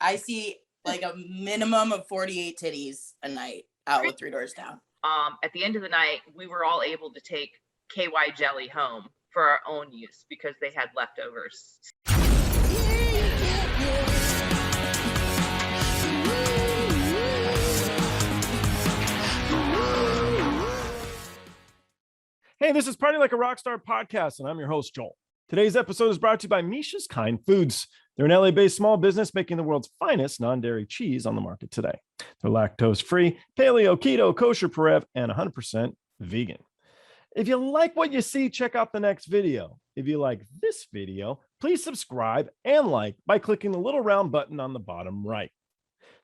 I see like a minimum of 48 titties a night out with Three Doors Down. At the end of the night, we were all able to take KY jelly home for our own use because they had leftovers. Hey, this is Party Like a Rockstar podcast, and I'm your host, Joel. Today's episode is brought to you by Misha's Kind Foods. They're an LA-based small business making the world's finest non-dairy cheese on the market today. They're lactose-free, paleo, keto, kosher, Parev, and 100% vegan. If you like what you see, check out the next video. If you like this video, please subscribe and like by clicking the little round button on the bottom right.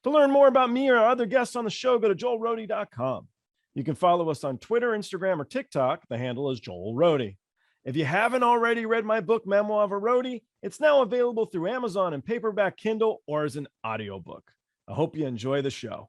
To learn more about me or our other guests on the show, go to joelrohde.com. You can follow us on Twitter, Instagram, or TikTok. The handle is Joel Rohde. If you haven't already read my book, Memoir of a Roadie, it's now available through Amazon and paperback Kindle or as an audiobook. I hope you enjoy the show.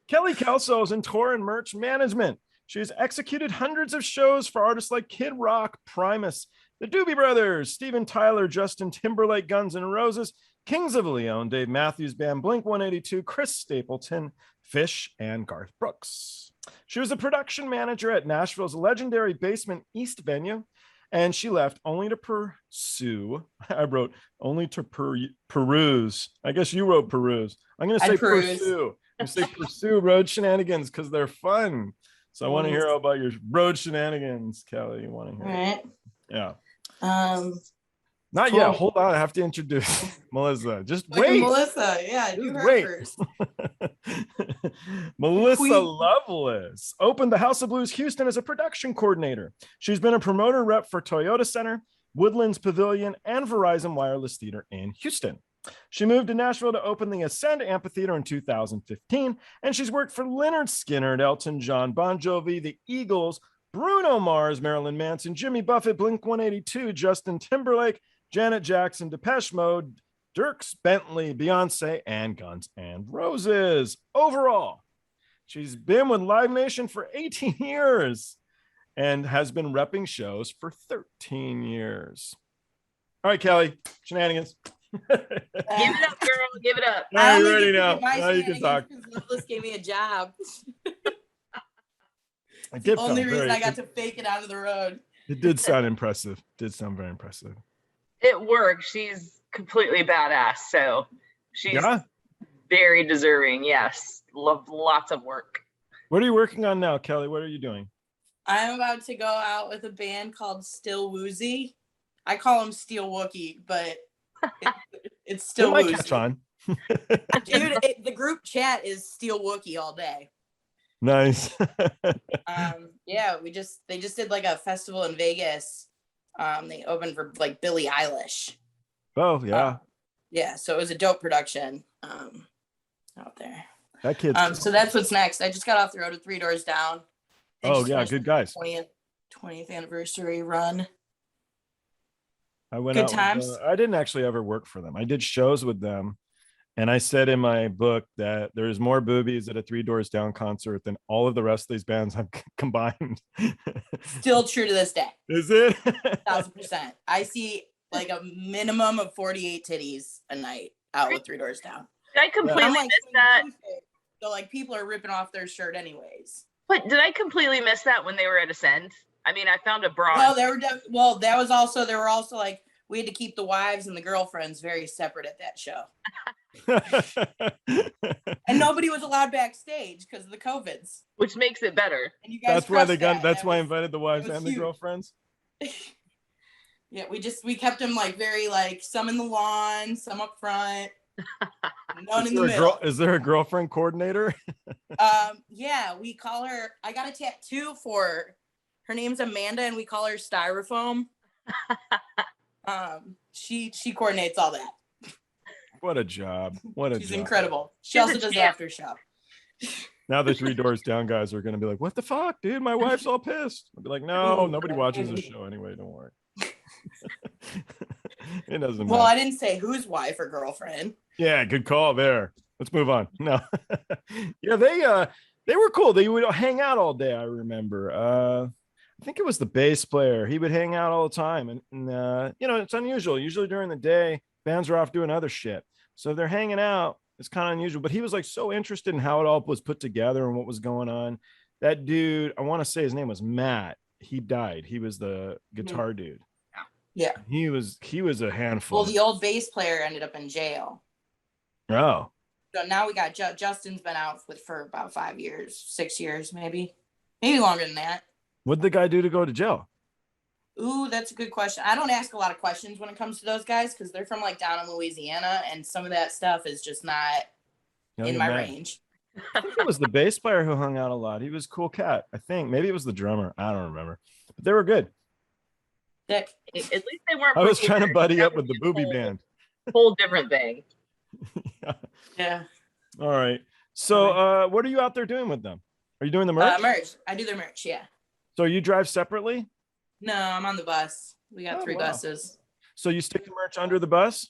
Kelly Kelso is in tour and merch management. She has executed hundreds of shows for artists like Kid Rock, Primus, the Doobie Brothers, Steven Tyler, Justin Timberlake, Guns N' Roses, Kings of Leon, Dave Matthews Band, Blink-182, Chris Stapleton, Fish, and Garth Brooks. She was a production manager at Nashville's legendary Basement East venue, and she left only to pursue. I wrote only to peruse. I guess you wrote peruse. I'm going to say pursue. I'm going to say pursue road shenanigans because they're fun. So I want to hear about your road shenanigans, Kelly. You want to hear? All right. Yeah. Not yet. Hold on. I have to introduce Melissa. Just wait. Melissa. Yeah. Do her wait. first. Melissa Lovelace opened the House of Blues Houston as a production coordinator. She's been a promoter rep for Toyota Center, Woodlands Pavilion, and Verizon Wireless Theater in Houston. She moved to Nashville to open the Ascend Amphitheater in 2015, and she's worked for Lynyrd Skynyrd, Elton John, Bon Jovi, the Eagles, Bruno Mars, Marilyn Manson, Jimmy Buffett, Blink-182, Justin Timberlake, Janet Jackson, Depeche Mode, Dierks Bentley, Beyonce, and Guns N' Roses. Overall, she's been with Live Nation for 18 years and has been repping shows for 13 years. All right, Kelly, shenanigans. Give it up, girl. Give it up. Yeah, you already know. Now you can talk. Loveless gave me a job. I did. Only reason I got to fake it out of the road. It did sound impressive. Did sound very impressive. It worked. She's completely badass. So she's very deserving. Yes. Loved lots of work. What are you working on now, Kelly? What are you doing? I'm about to go out with a band called Still Woozy. I call them Steel Wookie, but it's still Woozy. Catch on. Dude, the group chat is Steel Wookie all day. Nice. Yeah, they just did like a festival in Vegas. They opened for like Billie Eilish. Oh yeah. Yeah, so it was a dope production out there. That kid. So that's what's next. I just got off the road with Three Doors Down. Oh yeah, good guys. 20th anniversary run. I went good out times. I didn't actually ever work for them. I did shows with them. And I said in my book that there's more boobies at a Three Doors Down concert than all of the rest of these bands have combined. Still true to this day. Is it? 1000%. I see like a minimum of 48 titties a night out with Three Doors Down. Did I completely miss that? So like people are ripping off their shirt anyways. But did I completely miss that when they were at Ascend? I mean, I found a bra. No, there were also like, we had to keep the wives and the girlfriends very separate at that show. And nobody was allowed backstage because of the COVIDs, which makes it better. And you guys that's why I invited the wives and the girlfriends. Yeah, we kept them like very like some in the lawn, some up front, none in the middle. Is there a girlfriend coordinator? Yeah, we call her. I got a tattoo for her name's Amanda, and we call her Styrofoam. She coordinates all that. What a job. She's incredible. She also does after show. Now the Three Doors Down guys are going to be like, what the fuck, dude? My wife's all pissed. I'll be like, no, nobody watches the show anyway. Don't worry. It doesn't matter. Well, I didn't say whose wife or girlfriend. Yeah, good call there. Let's move on. No. Yeah, they were cool. They would hang out all day, I remember. I think it was the bass player. He would hang out all the time. And it's unusual. Usually during the day, bands are off doing other shit. So they're hanging out. It's kind of unusual, but he was like so interested in how it all was put together and what was going on. That dude, I want to say his name was Matt. He died. He was the guitar dude. Yeah. He was a handful. Well, the old bass player ended up in jail. Oh. So now we got Justin's been out for about 5 years, 6 years, maybe longer than that. What'd the guy do to go to jail? Ooh, that's a good question. I don't ask a lot of questions when it comes to those guys because they're from like down in Louisiana, and some of that stuff is just not in my range. I think it was the bass player who hung out a lot. He was a cool cat. I think maybe it was the drummer. I don't remember, but they were good. At least they weren't. I was trying to buddy up with the booby band. Whole different thing. Yeah. All right. So, what are you out there doing with them? Are you doing the merch? Merch. I do their merch. Yeah. So you drive separately? No, I'm on the bus. We got 3 wow. buses. So you stick the merch under the bus?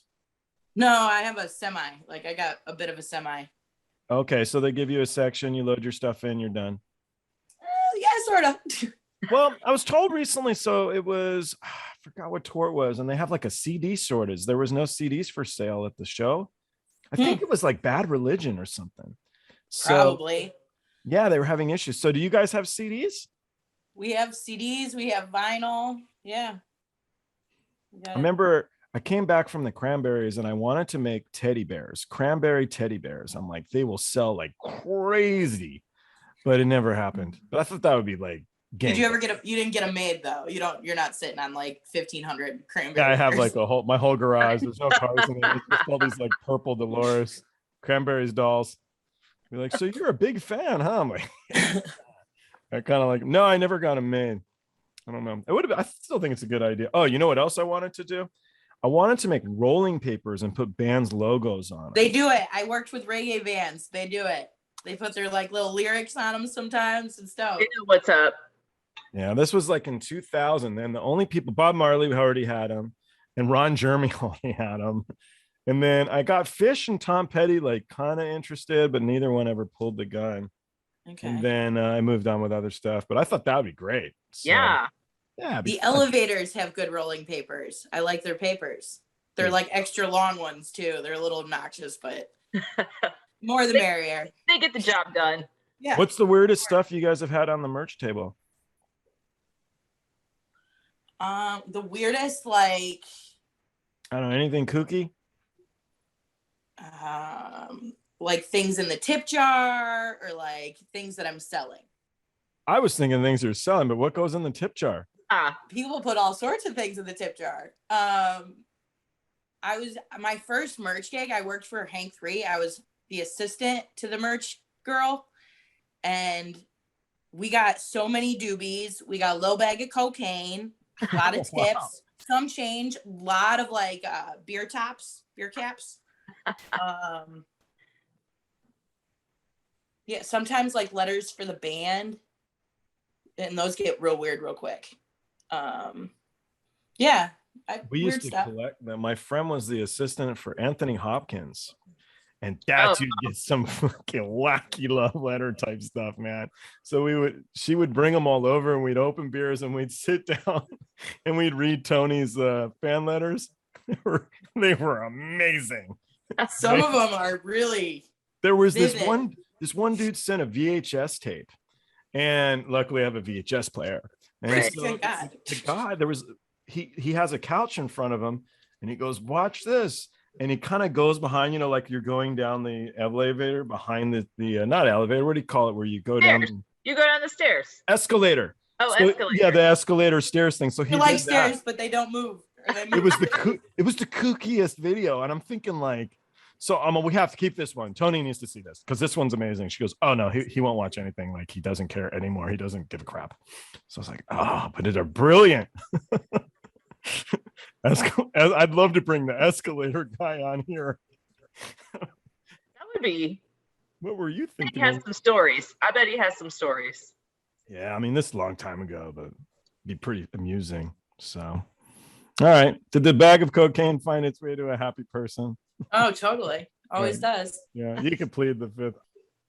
No, I have a semi. Like I got a bit of a semi. Okay, so they give you a section, you load your stuff in, you're done. Yeah, sort of. Well, I was told recently, so it was, I forgot what tour it was, and they have like a CD shortage. There was no CDs for sale at the show. I think it was like Bad Religion or something. So, probably. Yeah, they were having issues. So do you guys have CDs? We have CDs, we have vinyl. Yeah. I remember I came back from the Cranberries and I wanted to make teddy bears, cranberry teddy bears. I'm like, they will sell like crazy, but it never happened. But I thought that would be like, did you ever you didn't get them made though? You're not sitting on like 1,500 cranberries. Yeah, I have like my whole garage. There's no cars in it. It's just all these like purple Dolores Cranberries dolls. You're like, so you're a big fan, huh? I'm like, I kind of like, no, I never got them made. I don't know. It would have. I still think it's a good idea. Oh, you know what else I wanted to do? I wanted to make rolling papers and put bands' logos on it. They do it. I worked with reggae bands. They do it. They put their like little lyrics on them sometimes and stuff. They know what's up. Yeah, this was like in 2000. And the only people, Bob Marley already had them, and Ron Jeremy already had them. And then I got Fish and Tom Petty like kind of interested, but neither one ever pulled the gun. Okay. And then I moved on with other stuff, but I thought that would be great. So, yeah. Yeah. The elevators have good rolling papers. I like their papers. They're like extra long ones too. They're a little obnoxious, but more the merrier. They get the job done. Yeah. What's the weirdest stuff you guys have had on the merch table? The weirdest, like, I don't know, anything kooky? Like things in the tip jar or like things that I'm selling. I was thinking things you're selling, but what goes in the tip jar? People put all sorts of things in the tip jar. My first merch gig, I worked for Hank 3. I was the assistant to the merch girl. And we got so many doobies. We got a low bag of cocaine, a lot of tips, wow. Some change, a lot of like beer caps. Yeah, sometimes like letters for the band, and those get real weird real quick. Yeah, we used to collect them. My friend was the assistant for Anthony Hopkins, and that you'd get some fucking wacky love letter type stuff, man. So she would bring them all over, and we'd open beers, and we'd sit down, and we'd read Tony's fan letters. They were amazing. Some of them are really. There was vivid. This one dude sent a VHS tape, and luckily I have a VHS player. And right. So the guy, he has a couch in front of him, and he goes, "Watch this." And he kind of goes behind, like you're going down the elevator behind the not elevator. What do you call it? Where you go stairs. down? You go down the stairs. Escalator. Oh, so, escalator. Yeah, the escalator stairs thing. So he like stairs, but they don't move. It was the kookiest video, and I'm thinking like, so we have to keep this one. Tony needs to see this because this one's amazing. She goes, "Oh no, he won't watch anything. Like he doesn't care anymore. He doesn't give a crap." So I was like, "Oh, but they're brilliant." I'd love to bring the escalator guy on here. That would be. What were you thinking? He has some stories. I bet he has some stories. Yeah, I mean, this is a long time ago, but it'd be pretty amusing. So, all right. Did the bag of cocaine find its way to a happy person? Oh, totally. Always does. Yeah, you can plead the fifth.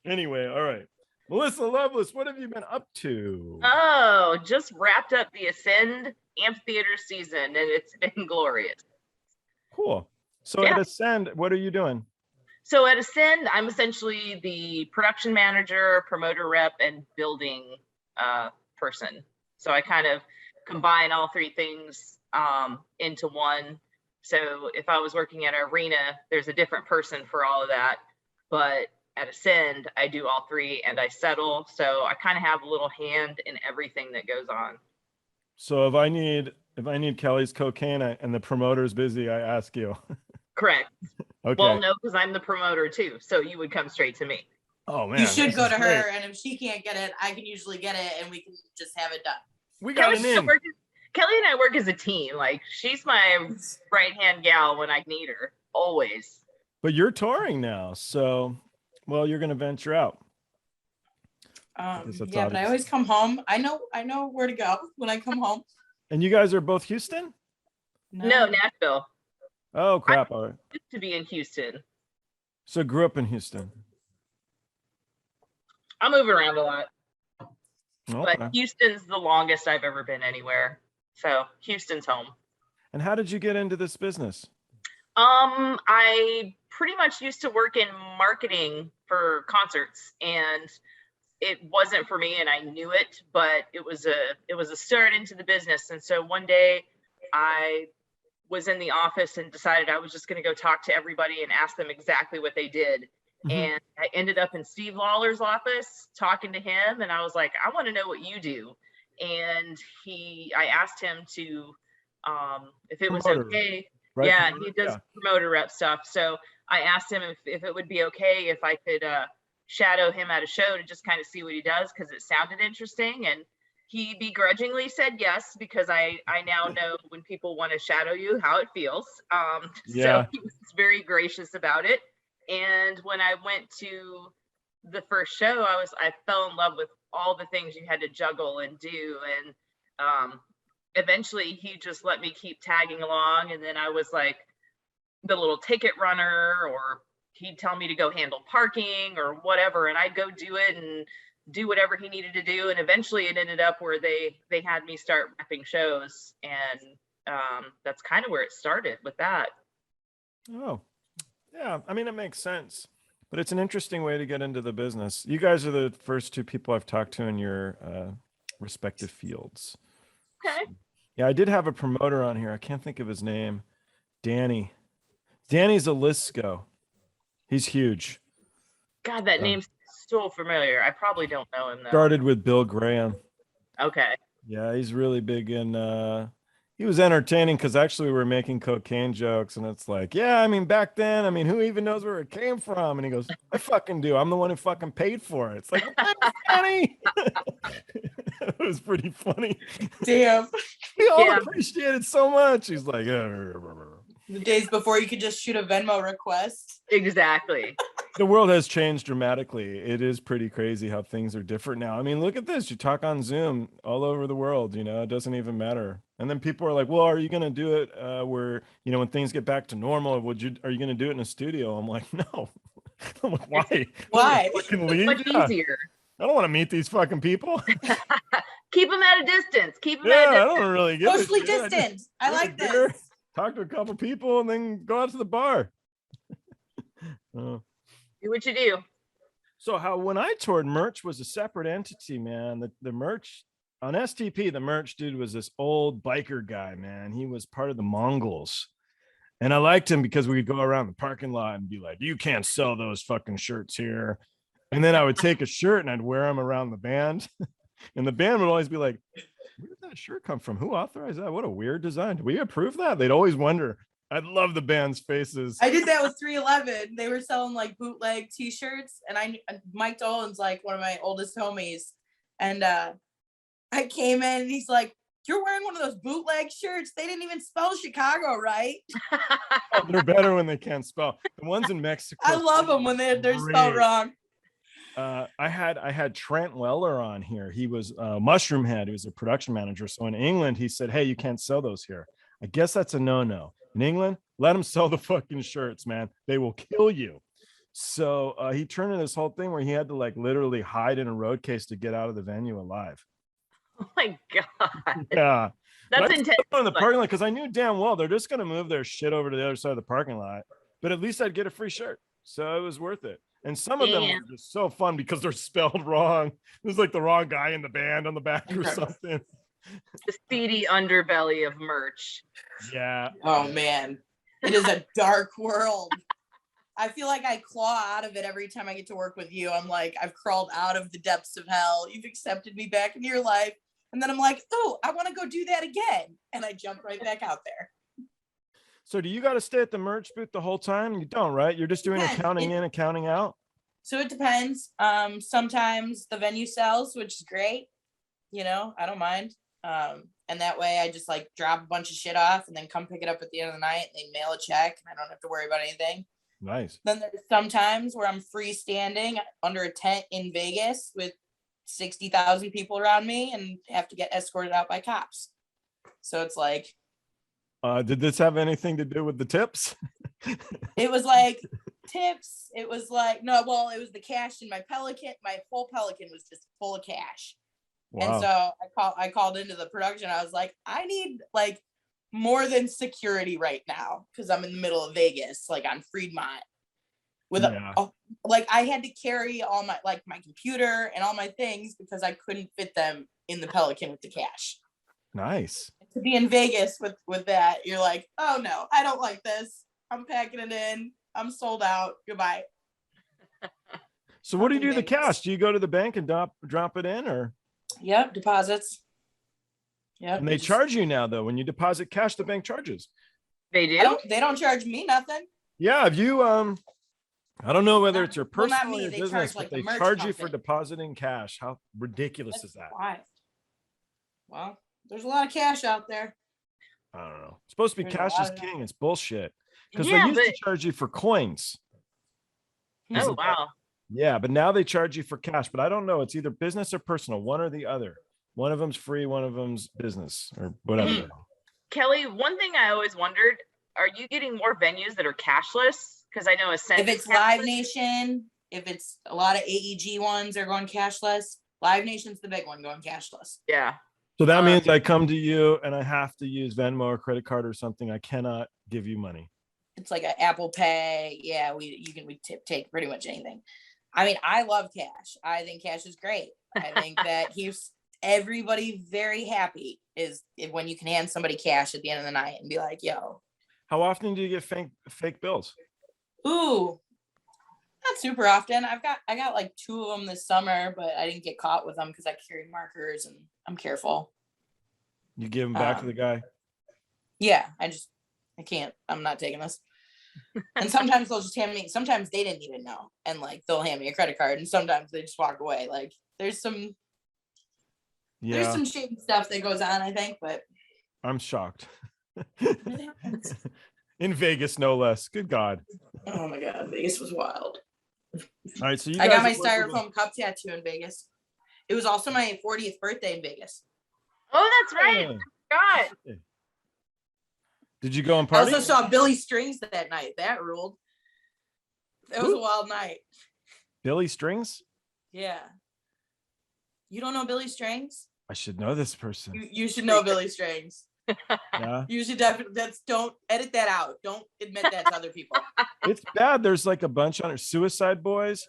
Anyway, all right. Melissa Lovelace, what have you been up to? Oh, just wrapped up the Ascend amphitheater season, and it's been glorious. Cool. So at Ascend, what are you doing? So at Ascend, I'm essentially the production manager, promoter rep, and building person. So I kind of combine all three things into one. So if I was working at an arena, there's a different person for all of that. But at Ascend, I do all three and I settle. So I kind of have a little hand in everything that goes on. So if I need Kelly's cocaine and the promoter's busy, I ask you. Correct. Okay. Well, no, because I'm the promoter too. So you would come straight to me. Oh man. You should this go is to great. her, and if she can't get it, I can usually get it, and we can just have it done. We got Kelly an in. Kelly and I work as a team. Like she's my right hand gal when I need her, always. But you're touring now, so well, you're gonna venture out. guess that's Yeah, but I obvious. always come home. I know where to go when I come home. And you guys are both Houston? No, Nashville. Oh crap! All right. Used to be in Houston. So grew up in Houston. I move around a lot, Okay. but Houston's the longest I've ever been anywhere. So Houston's home. And how did you get into this business? I pretty much used to work in marketing for concerts, and it wasn't for me, and I knew it, but it was a start into the business. And so one day I was in the office and decided I was just going to go talk to everybody and ask them exactly what they did. Mhm. And I ended up in Steve Lawler's office talking to him, and I was like, I want to know what you do. And I asked him to, if it was Promoter, okay. right? Yeah, Promoter? he does Yeah. promoter rep stuff. So I asked him if it would be okay if I could shadow him at a show to just kind of see what he does, because it sounded interesting. And he begrudgingly said yes, because I now know when people want to shadow you, how it feels. Yeah. So he was very gracious about it. And when I went to the first show, I fell in love with all the things you had to juggle and do. And eventually he just let me keep tagging along. And then I was like the little ticket runner, or he'd tell me to go handle parking or whatever. And I'd go do it and do whatever he needed to do. And eventually it ended up where they had me start repping shows. And that's kind of where it started with that. Oh, yeah. I mean, it makes sense, but it's an interesting way to get into the business. You guys are the first two people I've talked to in your respective fields. Okay. Yeah, I did have a promoter on here. I can't think of his name. Danny. Danny's a Lisco. He's huge. God, that Oh. name's so familiar. I probably don't know him though. Started with Bill Graham. Okay. Yeah, he's really big in he was entertaining because actually we were making cocaine jokes, and it's like, yeah, I mean, back then, I mean, who even knows where it came from? And he goes, I fucking do. I'm the one who fucking paid for it. It's like, Danny. It was pretty funny. Damn. We all Yeah. appreciate it so much. He's like, The days before you could just shoot a Venmo request. Exactly. the world has changed dramatically. It is pretty crazy how things are different now. I mean, look at this. You talk on Zoom all over the world, it doesn't even matter. And then people are like, well, are you going to do it where, when things get back to normal, are you going to do it in a studio? I'm like, no. I'm like, why? Why? Fucking It's leave? much Yeah. easier. I don't want to meet these fucking people. Keep them at a distance. Keep them Yeah, at a I distance. don't really give a Socially shit. I just distant. I drink a like beer, this. talk to a couple people, and then go out to the bar. Do what you do. So when I toured, merch was a separate entity, man. The merch on STP, the merch dude was this old biker guy, man. He was part of the Mongols. And I liked him because we could go around the parking lot and be like, you can't sell those fucking shirts here. And then I would take a shirt and I'd wear them around the band. And the band would always be like, where did that shirt come from? Who authorized that? What a weird design. Do we approve that? They'd always wonder. I'd love the band's faces. I did that with 311. They were selling like bootleg t-shirts, and Mike Dolan's like one of my oldest homies. And I came in and he's like, you're wearing one of those bootleg shirts. They didn't even spell Chicago right. Oh, they're better when they can't spell. The ones in Mexico. I love them when they're spelled Great. wrong. I had Trent Weller on here. He was Mushroom Head. He was a production manager. So in England, he said, hey, you can't sell those here. I guess that's a no-no. In England, let them sell the fucking shirts, man. They will kill you. So he turned into this whole thing where he had to like literally hide in a road case to get out of the venue alive. Oh my God. Yeah. That's But I intense. in the parking lot because I knew damn well they're just going to move their shit over to the other side of the parking lot. But at least I'd get a free shirt. So it was worth it. And some of them Damn. were just so fun because they're spelled wrong. There's like the wrong guy in the band on the back or Okay. something. The seedy underbelly of merch. Yeah. Oh man, it is a dark world. I feel like I claw out of it every time I get to work with you. I'm like, I've crawled out of the depths of hell. You've accepted me back into your life. And then I'm like, oh, I want to go do that again. And I jump right back out there. So do you got to stay at the merch booth the whole time? You don't, right? You're just doing Yeah, accounting in, accounting out. So it depends. Sometimes the venue sells, which is great. You know, I don't mind. And that way I just like drop a bunch of shit off and then come pick it up at the end of the night and they mail a check and I don't have to worry about anything. Nice. Then there's sometimes where I'm freestanding under a tent in Vegas with 60,000 people around me and have to get escorted out by cops. So it's like, Did this have anything to do with the tips? it was like tips. It was like, no, well, it was the cash in my Pelican. My whole Pelican was just full of cash. Wow. And so I called into the production. I was like, I need like more than security right now because I'm in the middle of Vegas, like on Fremont. With like I had to carry all my like my computer and all my things because I couldn't fit them in the Pelican with the cash. Nice. To be in Vegas with that, you're like, oh no, I don't like this. I'm packing it in. I'm sold out. Goodbye. So what do you do with the Vegas. cash? Do you go to the bank and drop it in, or? Yep, deposits. Yep. And they just- charge you now though when you deposit cash. The bank charges. They do? They don't charge me nothing. Yeah, if you I don't know whether Not- it's your well, not personal or me. your They business, charge, like, but the they merch charge you for company. depositing cash. How ridiculous is that? Why? Well, there's a lot of cash out there. I don't know. It's supposed to be There's a cash lot is of that. king. It's bullshit. Because Yeah, they used to but- charge you for coins. Oh, wow. Yeah, but now they charge you for cash. But I don't know. It's either business or personal, one or the other. One of them's free, one of them's business or whatever. Kelly, one thing I always wondered, are you getting more venues that are cashless? Because I know Ascent If is it's Live cashless. Nation, if it's a lot of AEG ones are going cashless. Live Nation's the big one going cashless. Yeah. So that means I come to you and I have to use Venmo or credit card or something. I cannot give you money. It's like an Apple Pay. Yeah, we take pretty much anything. I mean, I love cash. I think cash is great. I think that keeps everybody very happy is when you can hand somebody cash at the end of the night and be like, yo, How often do you get fake bills? ooh, not super often. I got like 2 of them this summer, but I didn't get caught with them because I carry markers and I'm careful. You give them back to the guy? Yeah, I can't. I'm not taking this. And sometimes they'll just hand me. Sometimes they didn't even know, and like they'll hand me a credit card, and sometimes they just walk away. Like there's some shady stuff that goes on, I think, but I'm shocked. it happens. In Vegas, no less. Good God. Oh my God, Vegas was wild. All right, so you I got my guys are working with- styrofoam cup tattoo in Vegas. It was also my 40th birthday in Vegas. Oh, that's right. God. Did you go and I party? also saw Billy Strings that night. That ruled. That was a wild night. Billy Strings? Yeah. You don't know Billy Strings? I should know this person. You should know Billy Strings. Yeah. You should definitely. Don't edit that out. Don't admit that to other people. It's bad. There's like a bunch on her Suicide Boys.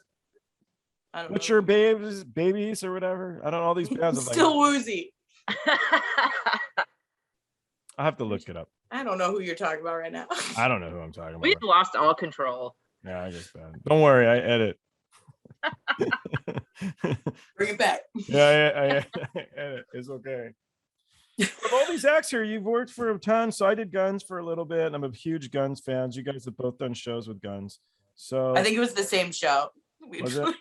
I don't What's know. your babies or whatever? I don't know all these bands. I'm like, Still woozy. I have to look it up. I don't know who you're talking about right now. I don't know who I'm talking about. We've lost all control. Yeah, I guess bad. Don't worry, I edit. Bring it back. Yeah, I edit. It's okay. Of all these acts here, you've worked for a ton. So I did Guns for a little bit, and I'm a huge Guns fan. You guys have both done shows with Guns. So I think it was the same show. Was it?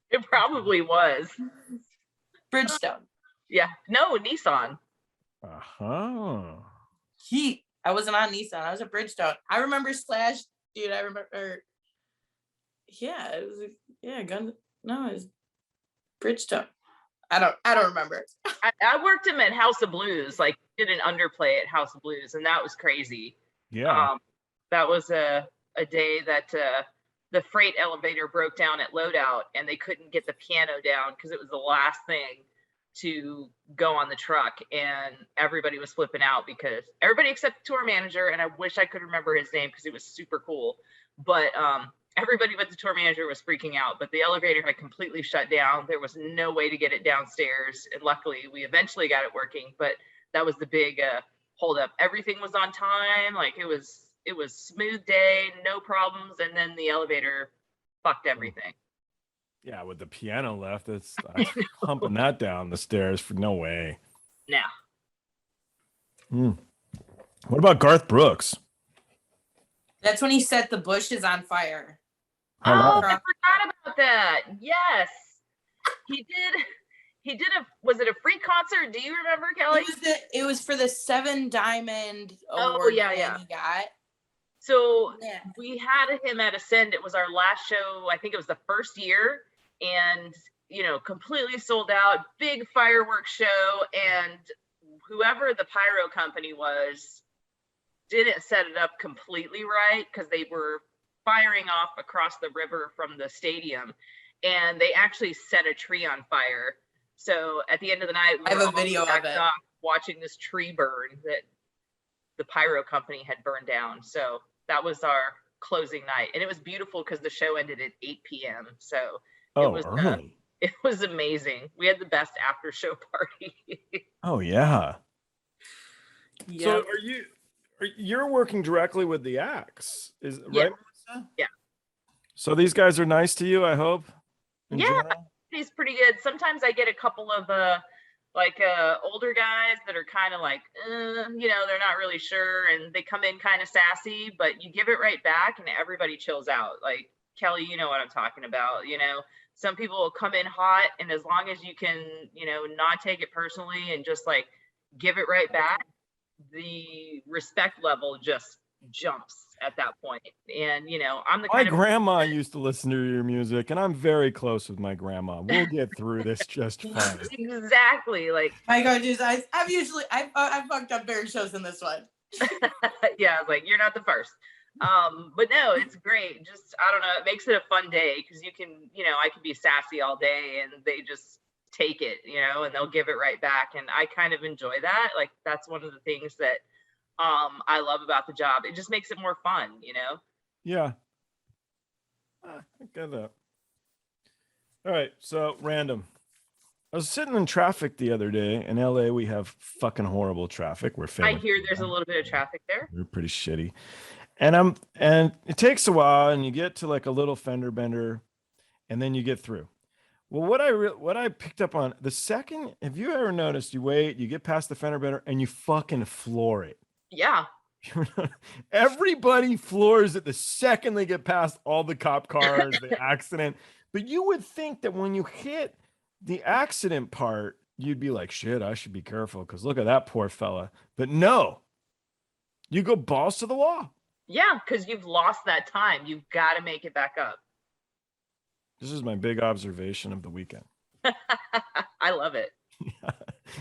It probably was. Bridgestone. Yeah. No, Nissan. uh-huh. I wasn't on Nissan. I was at Bridgestone. I remember Slash, dude. I remember. Yeah, it was. Yeah, gun. No, it was Bridgestone. I don't remember. I worked him at House of Blues, like did an underplay at House of Blues, and that was crazy. Yeah. That was a day that the freight elevator broke down at loadout, and they couldn't get the piano down because it was the last thing to go on the truck, and everybody was flipping out because everybody except the tour manager, and I wish I could remember his name because he was super cool, but everybody but the tour manager was freaking out, but the elevator had completely shut down. There was no way to get it downstairs. And luckily we eventually got it working, but that was the big hold up. Everything was on time. Like it was smooth day, no problems. And then the elevator fucked everything. Yeah, with the piano left, that's humping that down the stairs for no way. Nah. What about Garth Brooks? That's when he set the bushes on fire. Oh, I forgot about that. Yes. He did was it a free concert? Do you remember, Kelly? It was for the 7 Diamond Award. Oh, yeah. He got. So we had him at Ascend. It was our last show. I think it was the first year, and completely sold out, big fireworks show. And whoever the pyro company was didn't set it up completely right, because they were firing off across the river from the stadium, and they actually set a tree on fire. So at the end of the night, I have a video of it, watching this tree burn that the pyro company had burned down. So that was our closing night, and it was beautiful because the show ended at 8 p.m. So it was amazing. We had the best after show party. Oh yeah. So you're working directly with the acts, right, Melissa? Yeah. So these guys are nice to you, I hope. General? He's pretty good. Sometimes I get a couple of older guys that are kind of like, they're not really sure, and they come in kind of sassy, but you give it right back and everybody chills out. Like Kelly, you know what I'm talking about. Some people will come in hot, and as long as you can, not take it personally and just like give it right back, the respect level just jumps at that point. And I'm the kind my grandma used to listen to your music, and I'm very close with my grandma. We'll get through this just fine. Exactly. Like my God, I've fucked up better shows than this one. Yeah, like you're not the first. But no, it's great. Just I don't know, it makes it a fun day because you can, I can be sassy all day and they just take it, and they'll give it right back. And I kind of enjoy that. Like that's one of the things that I love about the job. It just makes it more fun, Yeah. I get that. All right, so random. I was sitting in traffic the other day. In LA, we have fucking horrible traffic. We're famous. I hear there's a little bit of traffic there. We're pretty shitty. And it takes a while, and you get to like a little fender bender, and then you get through. Well, what I picked up on the second, have you ever noticed you wait, you get past the fender bender, and you fucking floor it? Yeah. Everybody floors it the second they get past all the cop cars, the accident. But you would think that when you hit the accident part, you'd be like, shit, I should be careful because look at that poor fella. But no, you go balls to the wall. Yeah, because you've lost that time. You've got to make it back up. This is my big observation of the weekend. I love it.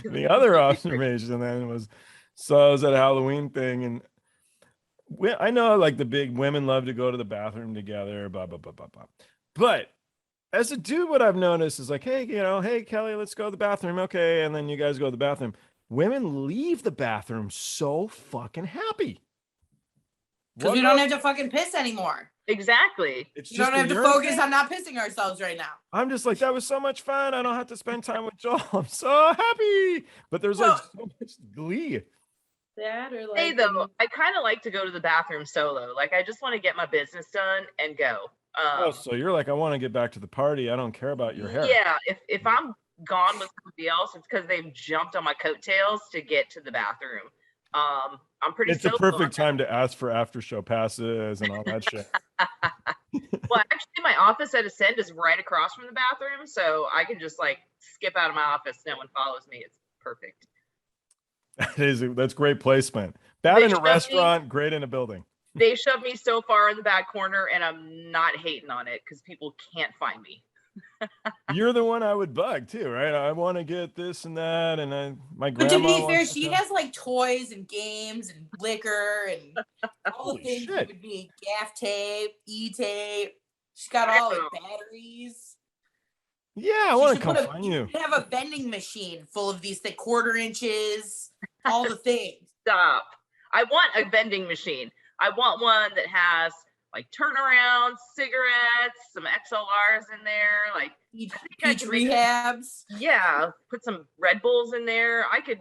The other observation then was, so I was at a Halloween thing, and I know like the big women love to go to the bathroom together, blah, blah, blah, blah, blah. But as a dude, what I've noticed is like, hey, hey, Kelly, let's go to the bathroom. Okay. And then you guys go to the bathroom. Women leave the bathroom so fucking happy. Because we don't have to fucking piss anymore. Exactly. You don't have to focus on not pissing ourselves right now. I'm just like, that was so much fun. I don't have to spend time with Joel. I'm so happy. But there's like so much glee. That or like, hey, though, I kind of like to go to the bathroom solo. Like, I just want to get my business done and go. So you're like, I want to get back to the party. I don't care about your hair. Yeah. If I'm gone with somebody else, it's because they've jumped on my coattails to get to the bathroom. I'm pretty. It's a perfect time to ask for after show passes and all that shit. Well, actually, my office at Ascend is right across from the bathroom, so I can just like skip out of my office. No one follows me. It's perfect. That's great placement. Bad in a restaurant, great in a building. They shoved me so far in the back corner, and I'm not hating on it because people can't find me. You're the one I would bug too, right? I want to get this and that, and my grandma. But to be fair, she has like toys and games and liquor and all the things that would be gaff tape, e-tape. She's got all the batteries. Yeah, I want to come find you. Have a vending machine full of these thick 1/4 inches, all the things. Stop. I want a vending machine. I want one that has like turnarounds, cigarettes, some XLRs in there. Like Peach, I think I peach could make rehabs. yeah, put some Red Bulls in there. I could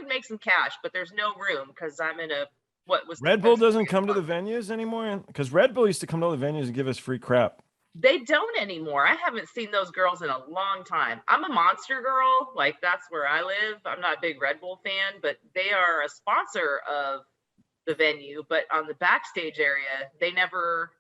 make some cash, but there's no room because I'm in a what was Red Bull supposed to doesn't be a come to the club. venues anymore because Red Bull used to come to the venues and give us free crap. They don't anymore. I haven't seen those girls in a long time. I'm a Monster girl, like that's where I live. I'm not a big Red Bull fan, but they are a sponsor of the venue. But on the backstage area, they never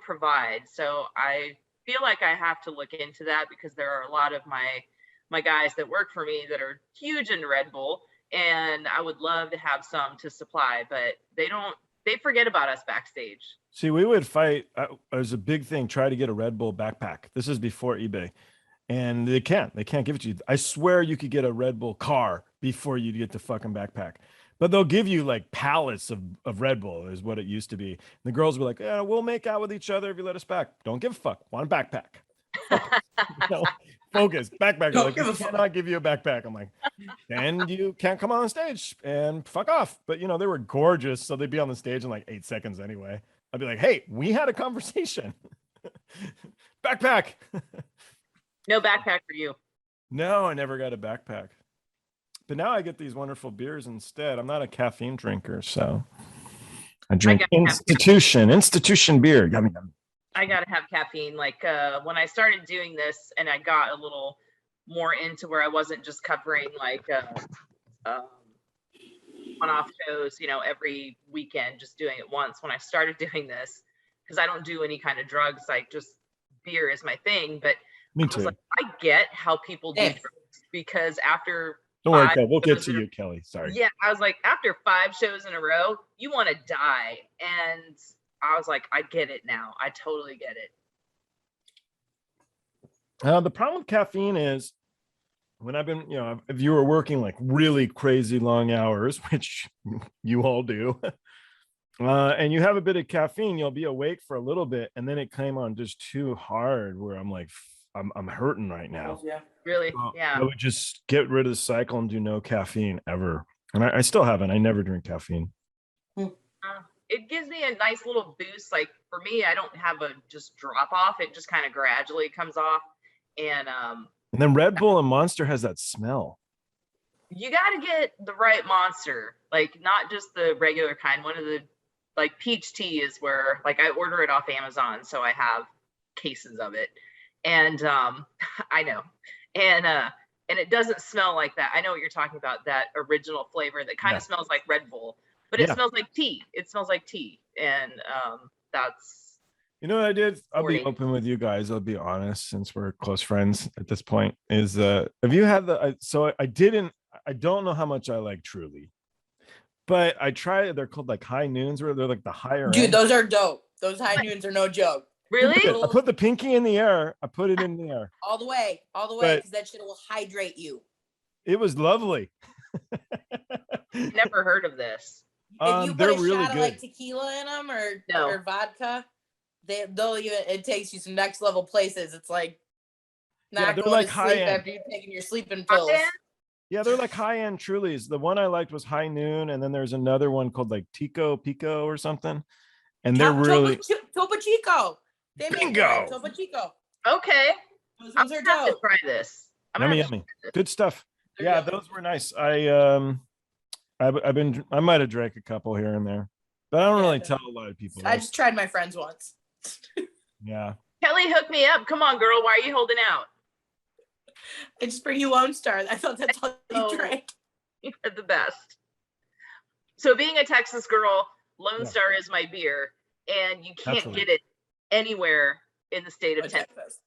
provide. So I feel like I have to look into that because there are a lot of my guys that work for me that are huge into Red Bull, and I would love to have some to supply, but they forget about us backstage. See, we would fight. It was a big thing. Try to get a Red Bull backpack. This is before eBay, and they can't give it to you. I swear you could get a Red Bull car before you get the fucking backpack, but they'll give you like pallets of Red Bull is what it used to be. And the girls were like, yeah, we'll make out with each other if you let us back. Don't give a fuck. Want a backpack. No, focus. Backpack. Don't Like, give a we fuck. cannot give you a backpack. I'm like, and you can't come on stage and fuck off. But they were gorgeous, so they'd be on the stage in like 8 seconds anyway. I'd be like, hey, we had a conversation. Backpack. No backpack for you. No, I never got a backpack. But now I get these wonderful beers instead. I'm not a caffeine drinker, so I drink gotta have institution beer. Yummy, yummy. I gotta have caffeine. Like when I started doing this and I got a little more into where I wasn't just covering like one-off shows, every weekend, just doing it once. When I started doing this, because I don't do any kind of drugs, like just beer is my thing. But Me I was too. like, I get how people do Yeah. drugs because after Don't worry, 5 Kel, we'll get shows to in a- you, Kelly. Sorry. Yeah, I was like, after 5 shows in a row, you want to die. And I was like, I get it now. I totally get it. The problem with caffeine is when I've been, if you were working like really crazy long hours, which you all do, and you have a bit of caffeine, you'll be awake for a little bit, and then it came on just too hard where I'm like, I'm hurting right now. Yeah. Really, So yeah. I would just get rid of the cycle and do no caffeine ever. And I still haven't. I never drink caffeine. It gives me a nice little boost. Like for me, I don't have a just drop off. It just kind of gradually comes off. And And then Red Bull and Monster has that smell. you got to get the right Monster, like not just the regular kind. One of the like peach tea is where like I order it off Amazon, so I have cases of it. And I know, and it doesn't smell like that. I know what you're talking about. That original flavor that kind of smells like Red Bull, but it Yeah. smells like tea. It smells like tea, and that's You know what I did? I'll be 40. open with you guys. I'll be honest, since we're close friends at this point. Is have you had the? I don't know how much I like Truly, but I tried. They're called like High Noons, where they're like the higher Dude, end. those are dope. Those high noons are no joke. really. I put the pinky in the air. I put it in the air. All the way, But- because that shit will hydrate you. It was lovely. Never heard of this. If you put They're a really shot good. of like tequila in them No. or vodka, they'll even it takes you some next level places. It's like Yeah, not they're going like to high sleep end. after you've taken your sleeping Hot pills. Dan? Yeah, they're like high end Trulies. The one I liked was High Noon, and then there's another one called like Pico or something. And they're really Topo Chico. They make Bingo. Topo Chico. Okay, Those I'm ones are gonna have to dope. try this. I'm gonna yummy, have to yummy. Good stuff. They're Yeah, dope. those were nice. I might have drank a couple here and there, but I don't Yeah, really no. tell a lot of people. I that. just tried my friends once. Yeah. Kelly, hook me up. Come on, girl. Why are you holding out? I just bring you Lone Star. I thought that's all Oh. you drank. You're the best. So being a Texas girl, Lone Yeah. Star is my beer, and you can't Naturally. get it anywhere in the state of Texas. Texas.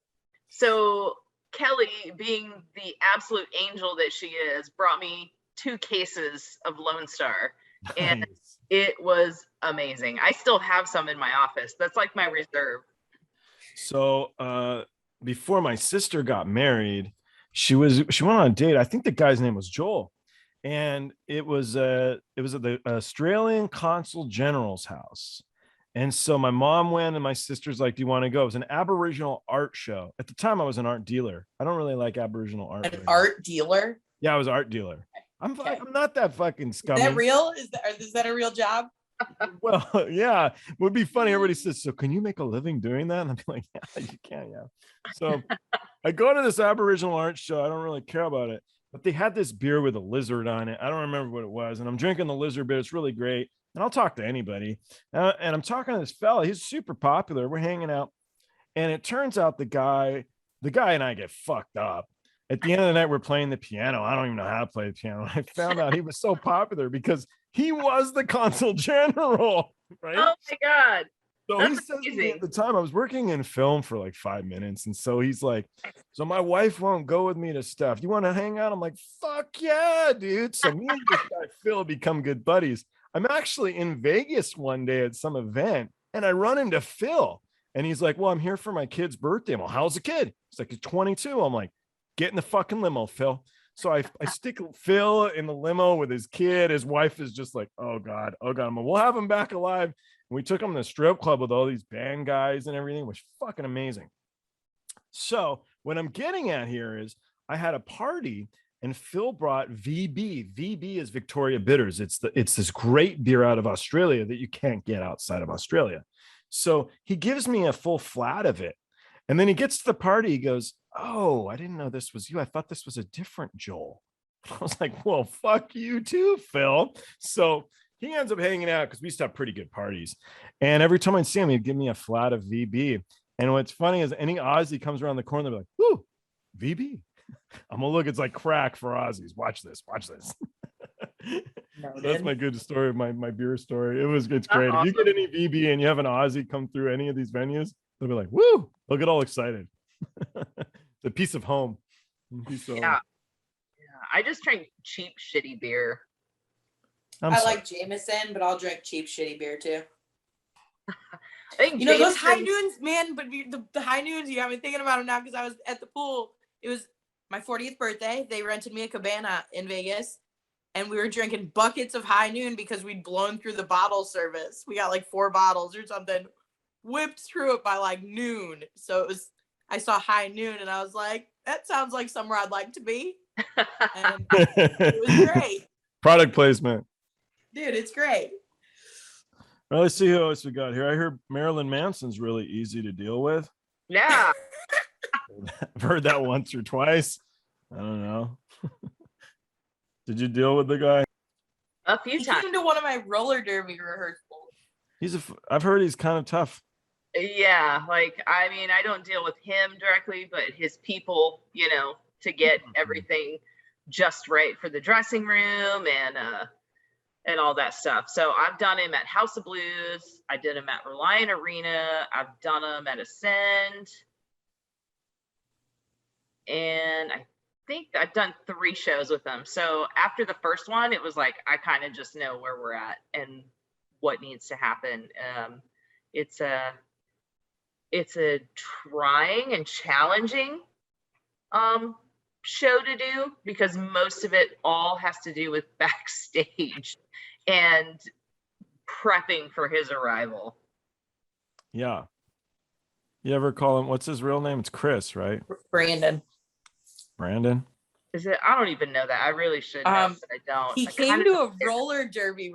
So Kelly, being the absolute angel that she is, brought me 2 cases of Lone Star, and Nice. it was amazing. I still have some in my office. That's like my reserve. So before my sister got married, she went on a date. I think the guy's name was Joel, and it was at the Australian Consul General's house. And so my mom went, and my sister's like, "Do you want to go?" It was an Aboriginal art show. At the time, I was an art dealer. I don't really like Aboriginal art. An art dealer. Yeah, I was an art dealer. I'm Okay. I'm not that fucking Is scummy. that real? Is that a real job? Well, yeah, it would be funny. Everybody says, "So can you make a living doing that?" And I'm like, "Yeah, you can, yeah." So I go to this Aboriginal art show. I don't really care about it, but they had this beer with a lizard on it. I don't remember what it was, and I'm drinking the lizard beer. It's really great, and I'll talk to anybody. And I'm talking to this fella. He's super popular. We're hanging out, and it turns out the guy and I get fucked up. At the end of the night, we're playing the piano. I don't even know how to play the piano. I found out he was so popular because he was the consul general, right? Oh my God. So he That's says to me amazing. at the time, I was working in film for like 5 minutes. And so he's like, "So my wife won't go with me to stuff. You want to hang out?" I'm like, "Fuck yeah, dude." So me and this guy, Phil, become good buddies. I'm actually in Vegas one day at some event and I run into Phil and he's like, "Well, I'm here for my kid's birthday." Well, how's the kid? He's like, "He's 22. I'm like, "Get in the fucking limo, Phil." So I stick Phil in the limo with his kid. His wife is just like, "Oh God, oh God." I'm like, "We'll have him back alive." And we took him to the strip club with all these band guys and everything, which was fucking amazing. So what I'm getting at here is I had a party and Phil brought VB. VB is Victoria Bitters. It's this great beer out of Australia that you can't get outside of Australia. So he gives me a full flat of it. And then he gets to the party. He goes, "Oh, I didn't know this was you. I thought this was a different Joel." I was like, "Well, fuck you too, Phil." So he ends up hanging out because we used to have pretty good parties. And every time I'd see him, he'd give me a flat of VB. And what's funny is any Aussie comes around the corner, they're like, "Whoo, VB." I'm gonna look, it's like crack for Aussies. Watch this. That's my good story, my beer story. It's great. Awesome. If you get any VB and you have an Aussie come through any of these venues, they'll be like, "Woo," they'll get all excited. It's a piece of home. Yeah. I just drink cheap, shitty beer. I like Jameson, but I'll drink cheap, shitty beer too. I think You know, those high Jameson- noons, man, but the high noons, you got me thinking about them now because I was at the pool. It was my 40th birthday. They rented me a cabana in Vegas and we were drinking buckets of high noon because we'd blown through the bottle service. We got like 4 bottles or something, whipped through it by like noon. So I saw high noon and I was like, that sounds like somewhere I'd like to be. And it was great. Product placement. Dude, it's great. Well, let's see who else we got here. I heard Marilyn Manson's really easy to deal with. Yeah. I've heard that once or twice. I don't know. Did you deal with the guy? A few He times. came to one of my roller derby rehearsals. I've heard he's kind of tough. Yeah, like I mean, I don't deal with him directly, but his people, to get everything just right for the dressing room and all that stuff. So I've done him at House of Blues. I did him at Reliant Arena. I've done him at Ascend. And I think I've done 3 shows with them. So after the first one, it was like, I kind of just know where we're at and what needs to happen. It's a trying and challenging show to do because most of it all has to do with backstage and prepping for his arrival. Yeah. You ever call him, what's his real name? It's Chris, right? Brandon. Brandon? Is it? I don't even know that. I really should know, but I don't. He I came kinda to a forget. roller derby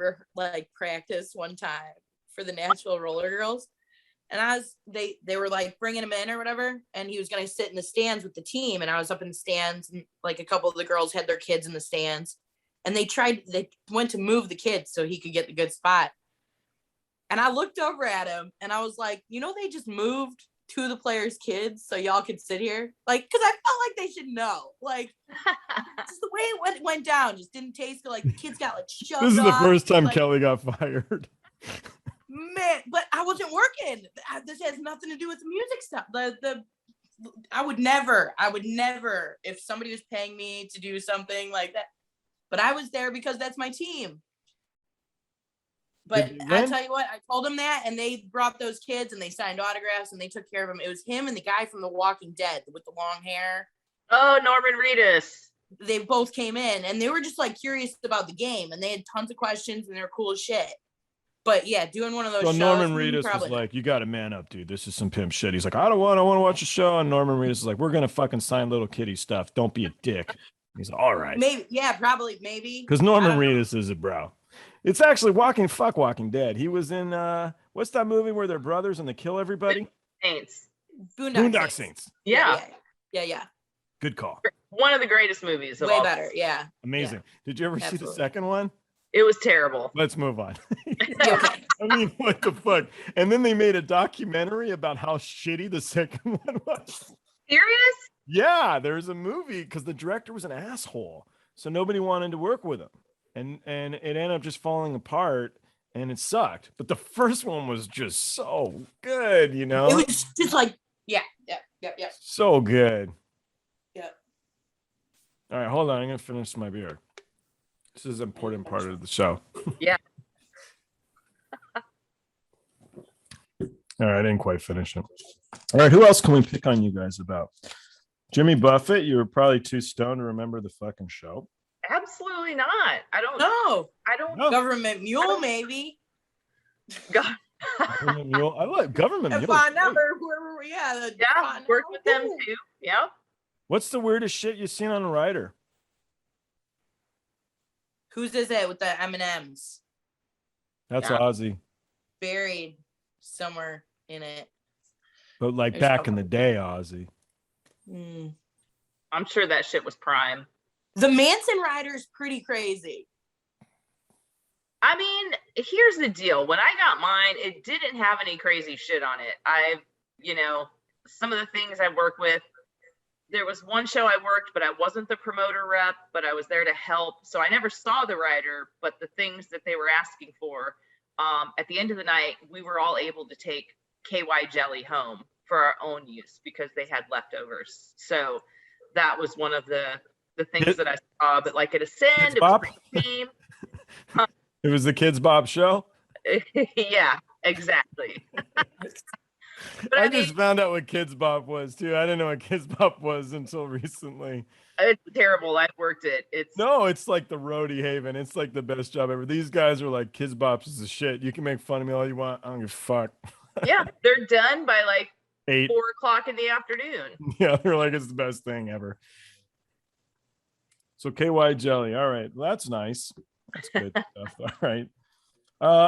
practice one time for the Nashville Roller Girls. And they were like bringing him in or whatever. And he was going to sit in the stands with the team. And I was up in the stands and like a couple of the girls had their kids in the stands and they went to move the kids so he could get the good spot. And I looked over at him and I was like, they just moved 2 of the players' kids so y'all could sit here. Like, cause I felt like they should know. Like, just the way it went down just didn't taste good. Like the kids got like shoved This is the off. first time Like, Kelly got fired. man, but I wasn't working. This has nothing to do with the music stuff. I would never, if somebody was paying me to do something like that, but I was there because that's my team. But I tell you what, I told them that and they brought those kids and they signed autographs and they took care of them. It was him and the guy from The Walking Dead with the long hair. Oh, Norman Reedus. They both came in and they were just like curious about the game and they had tons of questions and they were cool as shit. But yeah, doing one of those So shows. Norman Reedus was probably like, "You got to man up, dude. This is some pimp shit." He's like, I want to watch a show. And Norman Reedus is like, "We're going to fucking sign little kitty stuff. Don't be a dick." He's like, "All right." maybe, yeah, probably, maybe. Because Norman Reedus is a bro. It's actually Walking Dead. He was in what's that movie where they're brothers and they kill everybody? Saints. Boondock Saints. Yeah. Yeah. Good call. One of the greatest movies of Way all better. time. Yeah. Amazing. Did you ever see the Absolutely. second one? It was terrible. Let's move on. Okay. I mean, what the fuck? And then they made a documentary about how shitty the second one was. Serious? Yeah, there's a movie because the director was an asshole, so nobody wanted to work with him, and it ended up just falling apart, and it sucked. But the first one was just so good, you know. It was just like, yeah. So good. Yeah. All right, hold on. I'm gonna finish my beer. This is an important part of the show. Yeah. All right, I didn't quite finish it. All right, who else can we pick on you guys about? Jimmy Buffett, you were probably too stoned to remember the fucking show. Absolutely not. I don't. No. No. Government mule, maybe. God. Government Mule. I like Government And Mule. find out where Yeah. find Work out with them who. too. Yeah. What's the weirdest shit you've seen on a rider? Whose is it with the M&Ms That's Yeah. Ozzy. buried somewhere in it? But like There's back no- in the day, Ozzy. Mm. I'm sure that shit was prime. The Manson rider's pretty crazy. I mean, here's the deal. When I got mine, it didn't have any crazy shit on it. Some of the things I work with, there was one show I worked, but I wasn't the promoter rep, but I was there to help. So I never saw the rider, but the things that they were asking for, at the end of the night, we were all able to take KY jelly home for our own use because they had leftovers. So that was one of the things that I saw. But like at Ascend, it was Bob? pretty tame. It was the Kids Bob show. Yeah, exactly. But I just found out what Kids Bop was too. I didn't know what Kids Bop was until recently. it's terrible. I've worked it. It's No, it's like the roadie haven. It's like the best job ever. These guys are like Kids Bops is the shit. You can make fun of me all you want. I don't give a fuck. yeah, they're done by like 8. 4:00 in the afternoon. Yeah, they're like it's the best thing ever. So KY jelly. All right. Well, that's nice. That's good stuff. All right.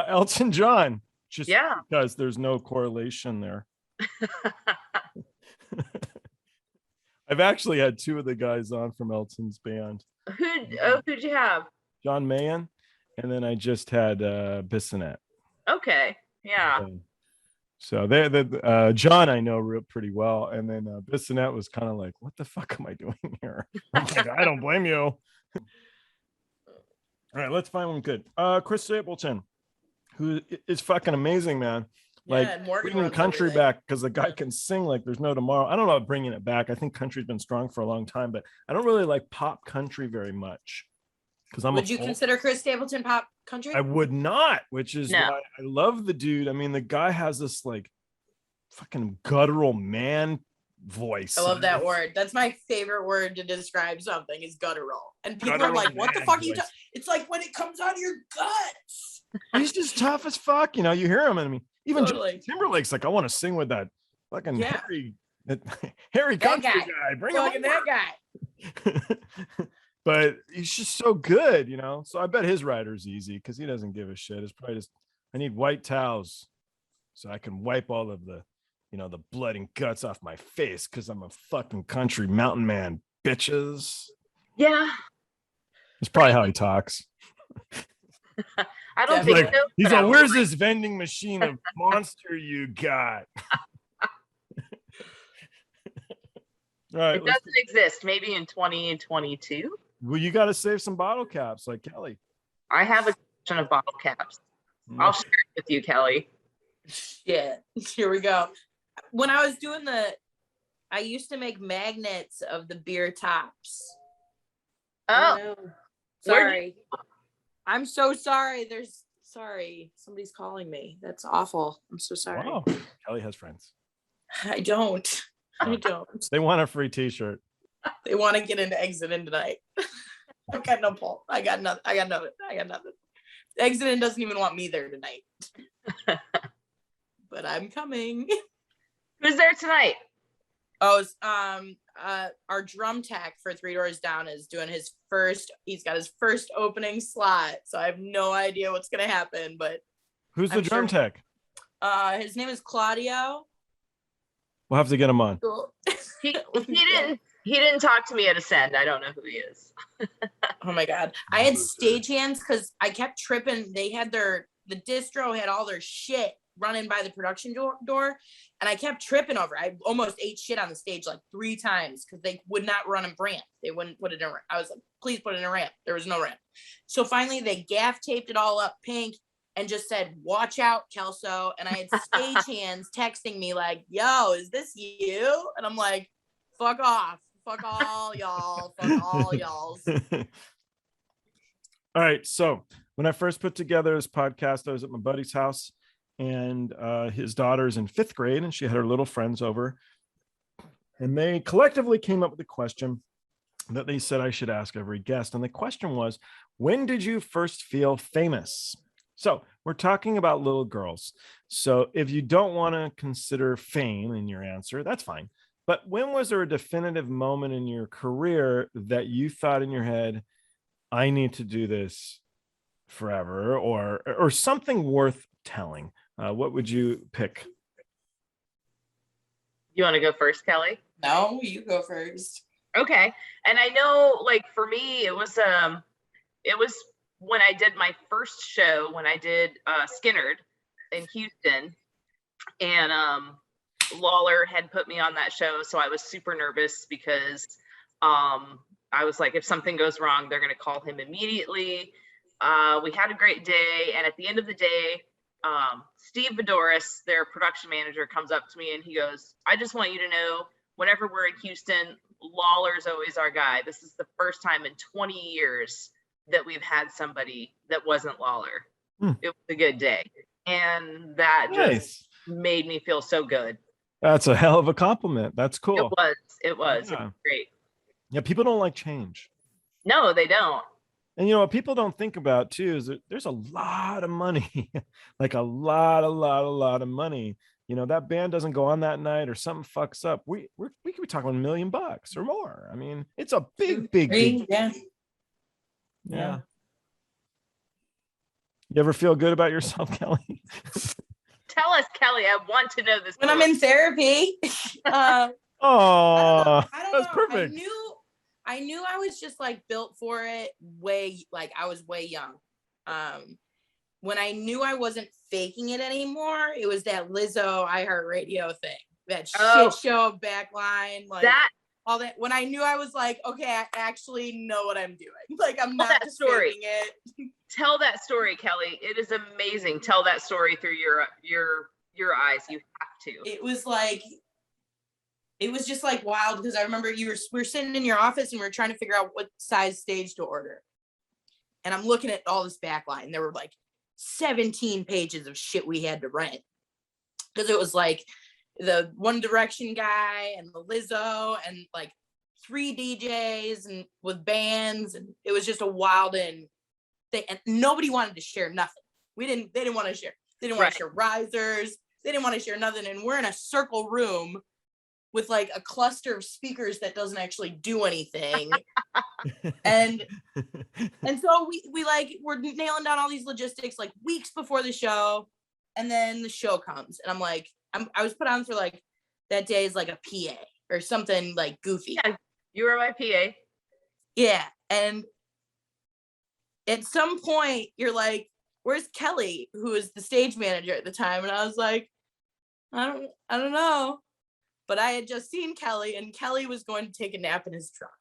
Elton John. Just Yeah. because there's no correlation there. I've actually had 2 of the guys on from Elton's band, Who'd you have? John Mayen, and then I just had Bissonette. Okay. Yeah. So John I know pretty well, and then Bissonette was kind of like, "What the fuck am I doing here?" I'm like, I don't blame you. All right, let's find one good. Chris Stapleton, who is fucking amazing, man. Like Yeah, and Morgan bringing runs country everything. back because the guy can sing like there's no tomorrow. I don't know about bringing it back. I think country's been strong for a long time, but I don't really like pop country very much because I'm. Would you consider Chris Stapleton pop country? I would not, which is No. why I love the dude. I mean, the guy has this like fucking guttural man voice. I love that word. That's my favorite word to describe something is guttural. And people Guttural are like, what the man fuck are you voice. talking? It's like when it comes out of your guts. He's just tough as fuck. You know, you hear him, and I mean, even Totally. Justin Timberlake's like, I want to sing with that fucking Yeah. Harry That country guy. guy. Bring Fucking him that over. guy. But he's just so good, you know. So I bet his rider's easy because he doesn't give a shit. It's probably just I need white towels so I can wipe all of the, you know, the blood and guts off my face because I'm a fucking country mountain man, bitches. Yeah. That's probably how he talks. I don't Definitely. think so. He's but I like, will "Where's agree. this vending machine of monster you got?" All right, It doesn't exist. Maybe in 2022. well, you got to save some bottle caps like Kelly. I have a collection of bottle caps. I'll share it with you, Kelly. Shit. Here we go. When I was doing I used to make magnets of the beer tops. Oh, No. Where Sorry. I'm so sorry. Sorry. Somebody's calling me. That's awful. I'm so sorry. Wow, Kelly has friends. I don't. I don't. They want a free T-shirt. They want to get into Exit In tonight. I've got no pull. I got nothing. I got nothing. Exit In doesn't even want me there tonight. But I'm coming. who's there tonight? Oh, our drum tech for Three Doors Down is doing he's got his first opening slot. So I have no idea what's going to happen, but Who's the I'm drum sure- tech? his name is Claudio. We'll have to get him on. Cool. He didn't talk to me at Ascend. I don't know who he is. Oh my God. I had stagehands because I kept tripping. They had the distro had all their shit running by the production door, and I kept tripping over it. I almost ate shit on the stage like 3 times because they would not run a ramp. They wouldn't put it in a ramp. I was like, please put it in a ramp. There was no ramp. So finally they gaff taped it all up pink and just said, watch out, Kelso. And I had stagehands texting me like, yo, is this you? And I'm like, fuck off. Fuck all y'all. Fuck all y'all. All right. So when I first put together this podcast, I was at my buddy's house, and his daughter's in 5th grade, and she had her little friends over, and they collectively came up with a question that they said I should ask every guest. And the question was, when did you first feel famous? So we're talking about little girls. So if you don't want to consider fame in your answer, that's fine. But when was there a definitive moment in your career that you thought in your head, I need to do this forever, or something worth telling? What would you pick? You want to go first, Kelly? No, you go first. Okay. And I know, like, for me, it was when I did my first show, when I did Skinnerd in Houston, and Lawler had put me on that show. So I was super nervous because I was like, if something goes wrong, they're going to call him immediately. We had a great day. And at the end of the day, Steve Vodoris, their production manager, comes up to me and he goes, I just want you to know, whenever we're in Houston, Lawler's always our guy. This is the first time in 20 years that we've had somebody that wasn't Lawler. It was a good day. And that just made me feel so good. That's a hell of a compliment. That's cool. It was Yeah. great. Yeah, people don't like change. No, they don't. And you know what people don't think about too is that there's a lot of money, like a lot of money. You know, that band doesn't go on that night or something fucks up. We could be talking $1 million or more. I mean, it's a big. Yeah. You ever feel good about yourself, Kelly? Tell us, Kelly. I want to know this. When I'm in therapy. Oh, I don't that's know. perfect. I knew I was just like built for it I was way young. When I knew I wasn't faking it anymore, it was that Lizzo iHeartRadio thing, that shit show backline, like that all that. When I knew I was like, okay, I actually know what I'm doing. Like I'm not just faking it. Tell that story, Kelly. It is amazing. Tell that story through your eyes. You have to. It was just like wild because I remember we were sitting in your office and we were trying to figure out what size stage to order. And I'm looking at all this backline. There were like 17 pages of shit we had to rent. Because it was like the One Direction guy and the Lizzo and like 3 DJs and with bands. And it was just a wild thing. And nobody wanted to share nothing. They didn't want to share. They didn't want to share risers. They didn't want to share nothing. And we're in a circle room with like a cluster of speakers that doesn't actually do anything. and so we're nailing down all these logistics like weeks before the show. And then the show comes and I'm like, I was put on for like that day is like a PA or something like goofy. Yeah, you were my PA. Yeah. And at some point you're like, where's Kelly, who was the stage manager at the time? And I was like, I don't know. But I had just seen Kelly and Kelly was going to take a nap in his truck.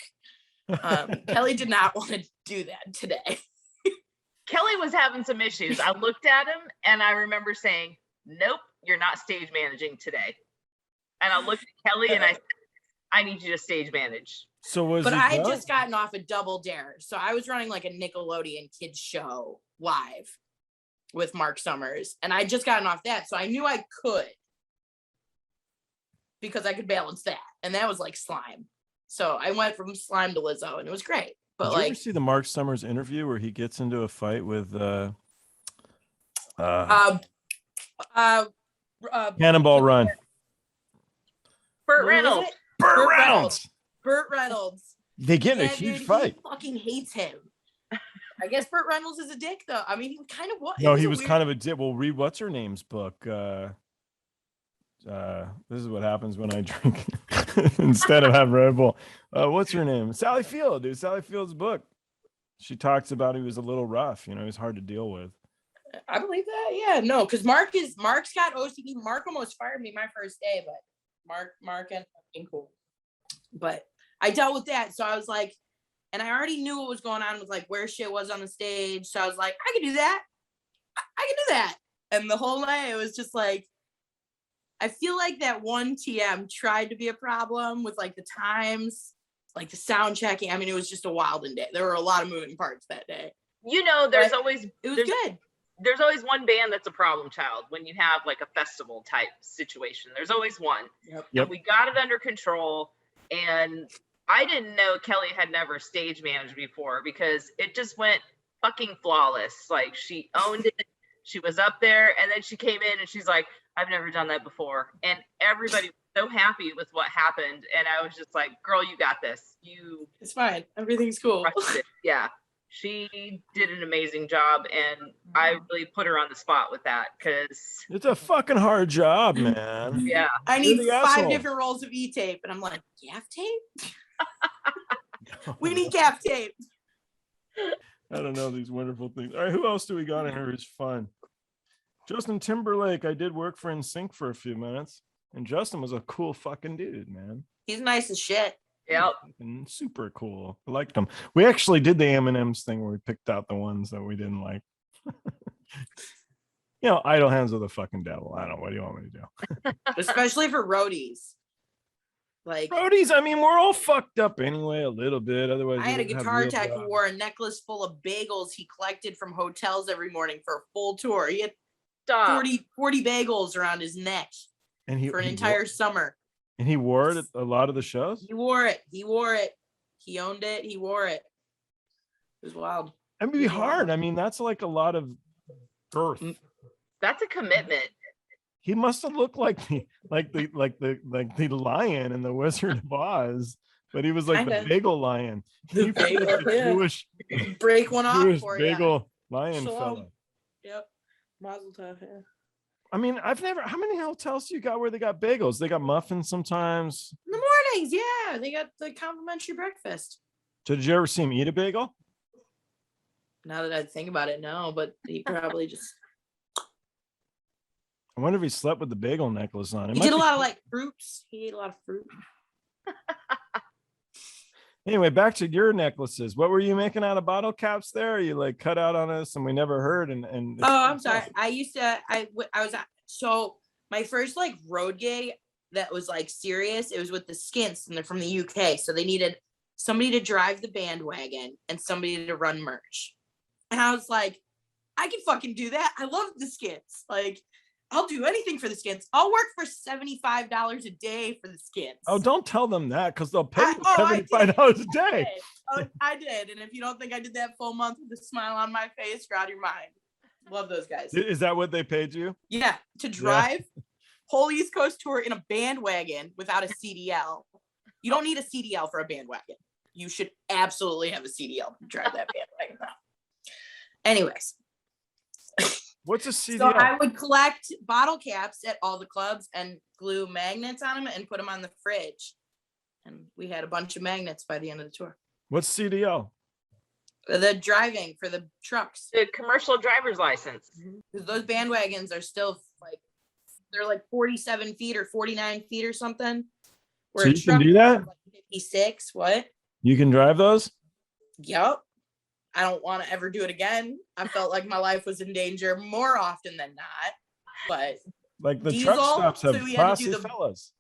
Kelly did not want to do that today. Kelly was having some issues. I looked at him and I remember saying, nope, you're not stage managing today. And I looked at Kelly and I said, I need you to stage manage. But I had just gotten off a Double Dare. So I was running like a Nickelodeon kids show live with Mark Summers. And I just gotten off that. So I knew I could. Because I could balance that. And that was like Slime. So I went from Slime to Lizzo and it was great. But did you ever see the Mark Summers interview where he gets into a fight with Cannonball Burt Reynolds. Burt Reynolds. Burt Reynolds. They get in a Yeah, huge dude, fight. He fucking hates him. I guess Burt Reynolds is a dick, though. I mean, he kind of was. No, he was kind of a dick. Well, read what's her name's book. This is what happens when I drink instead of have Red Bull. What's her name? Sally Field, dude. Sally Field's book. She talks about he was a little rough. You know, he's hard to deal with. I believe that. Yeah, no, because Mark's got OCD. Mark almost fired me my first day, but Mark and fucking cool. But I dealt with that, so I was like, and I already knew what was going on with like where shit was on the stage. So I was like, I can do that. I can do that. And the whole night it was just like, I feel like that one TM tried to be a problem with like the times, like the sound checking. I mean, it was just a wild day. There were a lot of moving parts that day. You know, there's But always it was there's, good. there's always one band that's a problem child when you have like a festival type situation. There's always one. Yep. Yep. And we got it under control. And I didn't know Kelly had never stage managed before because it just went fucking flawless. Like she owned it. She was up there and then she came in and she's like, I've never done that before. And everybody was so happy with what happened. And I was just like, girl, you got this. You It's fine. Everything's cool. crushed it. Yeah. She did an amazing job. And I really put her on the spot with that because, It's a fucking hard job, man. yeah. I You're need the 5 asshole. different rolls of E-tape. And I'm like, gaff tape? We need gaff tape. I don't know these wonderful things. All right, who else do we got in here who's fun? Justin Timberlake. I did work for NSYNC for a few minutes, and Justin was a cool fucking dude, man. He's nice as shit. Yep. Fucking super cool. I liked him. We actually did the M&M's thing where we picked out the ones that we didn't like. You know, idle hands of the fucking devil. I don't know. What do you want me to do? Especially for roadies. Like, Roadies, I mean, we're all fucked up anyway, a little bit. Otherwise, I had a we wouldn't have guitar real tech who jobs. wore a necklace full of bagels he collected from hotels every morning for a full tour. He had Stop. 40 bagels around his neck And he for an he entire summer. and he wore it at a lot of the shows. He wore it. He wore it. He owned it. He wore it. It was wild. I mean, it'd be hard. I mean, that's like a lot of girth. That's a commitment. He must have looked like the lion in the Wizard of Oz, but he was like Kinda. the bagel lion. The He was bagel, like the yeah. Jewish Break one off Jewish for you. bagel lion Shalom. fella. Yep. Mazel tov. Yeah. I mean, I've never. How many hotels you got where they got bagels? They got muffins sometimes. In the mornings, yeah, they got the complimentary breakfast. So did you ever see him eat a bagel? Now that I think about it, no, but he probably just I wonder if he slept with the bagel necklace on. It he might did a be- lot of like fruits. He ate a lot of fruit. Anyway, back to your necklaces. What were you making out of bottle caps there? You like cut out on us and we never heard. And Oh, I'm sorry. I was so my first like road gig that was like serious. It was with the Skints and they're from the UK, so they needed somebody to drive the bandwagon and somebody to run merch. And I was like, I can fucking do that. I love the Skints. Like, I'll do anything for the Skints. I'll work for $75 a day for the Skints. Oh, don't tell them that because they'll pay I- you oh, I did. $75 a day. Oh, I did. And if you don't think I did that full month with a smile on my face, you're out of your mind. Love those guys. Is that what they paid you? Yeah, to drive whole East Coast tour in a bandwagon without a CDL. You don't need a CDL for a bandwagon. You should absolutely have a CDL to drive that bandwagon. Anyways, What's a CDL? so I would collect bottle caps at all the clubs and glue magnets on them and put them on the fridge. And we had a bunch of magnets by the end of the tour. What's CDL? The driving for the trucks. The commercial driver's license. Because those bandwagons are still like, they're like 47 feet or 49 feet or something. So you can do that? Like 56. What? You can drive those? Yep. I don't want to ever do it again. I felt like my life was in danger more often than not. But Like the Diesel, truck stops have so we had to do classy the- fellas.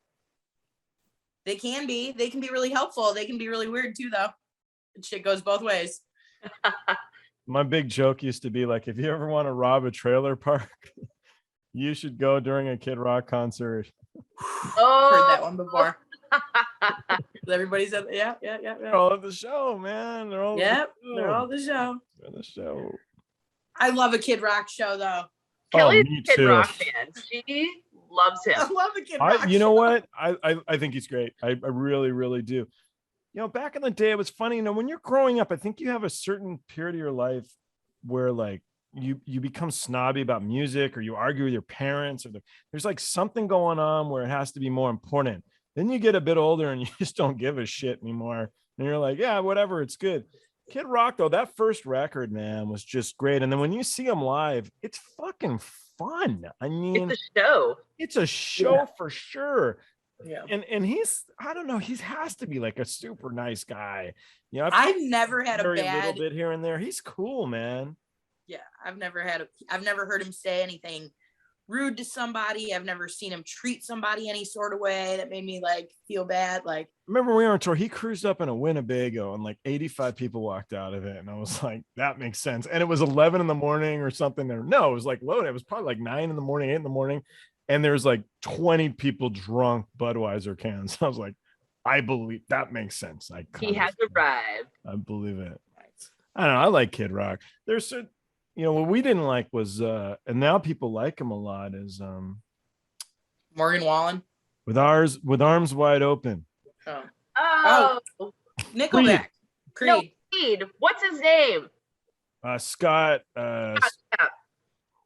they can be. They can be really helpful. They can be really weird too, though. Shit goes both ways. My big joke used to be like, if you ever want to rob a trailer park, you should go during a Kid Rock concert. Oh, Heard that one before. Everybody said, yeah. They're all at the show, man. They're all Yep, at the they're show. all the show. They're at the show. I love a Kid Rock show, though. Kelly's me a Kid too. Rock fan. She loves him. I love the Kid Rock You know show. what? I think he's great. I really, really do. You know, back in the day, it was funny. You know, when you're growing up, I think you have a certain period of your life where like you become snobby about music, or you argue with your parents, or there's like something going on where it has to be more important. Then you get a bit older and you just don't give a shit anymore. And you're like, yeah, whatever, it's good. Kid Rock, though, that first record, man, was just great. And then when you see him live, it's fucking fun. I mean, It's a show. it's a show for sure. Yeah. And he's, I don't know, he has to be like a super nice guy. You know, I've never had a very little bad. bit here and there. He's cool, man. Yeah, I've never heard him say anything rude to somebody. I've never seen him treat somebody any sort of way that made me like feel bad. Like, Remember we were on tour, he cruised up in a Winnebago and like 85 people walked out of it. And I was like, that makes sense. And it was 11 in the morning or something there. No, it was like loaded. It was probably like 9 in the morning, 8 in the morning. And there's like 20 people drunk Budweiser cans. I was like, I believe that makes sense. He has arrived. I believe it. I don't know. I like Kid Rock. There's certain, you know, what we didn't like was, and now people like him a lot, is Morgan Wallen. with Arms Wide Open. Oh, Nickelback. Creed. No, Creed. What's his name? Scott.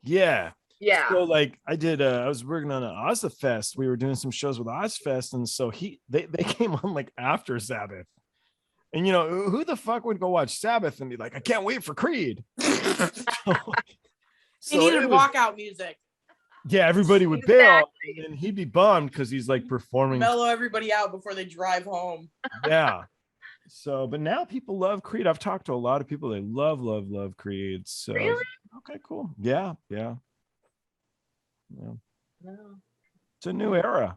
Yeah. Yeah. So like I did, I was working on an Ozfest. We were doing some shows with Ozfest, and so they came on like after Sabbath. And you know, who the fuck would go watch Sabbath and be like, I can't wait for Creed? He needed walkout music. Yeah, everybody would bail, and then he'd be bummed because he's like performing. Mellow everybody out before they drive home. Yeah. So, but now people love Creed. I've talked to a lot of people. They love Creed. So, Really? okay, cool. Yeah. No. It's a new era.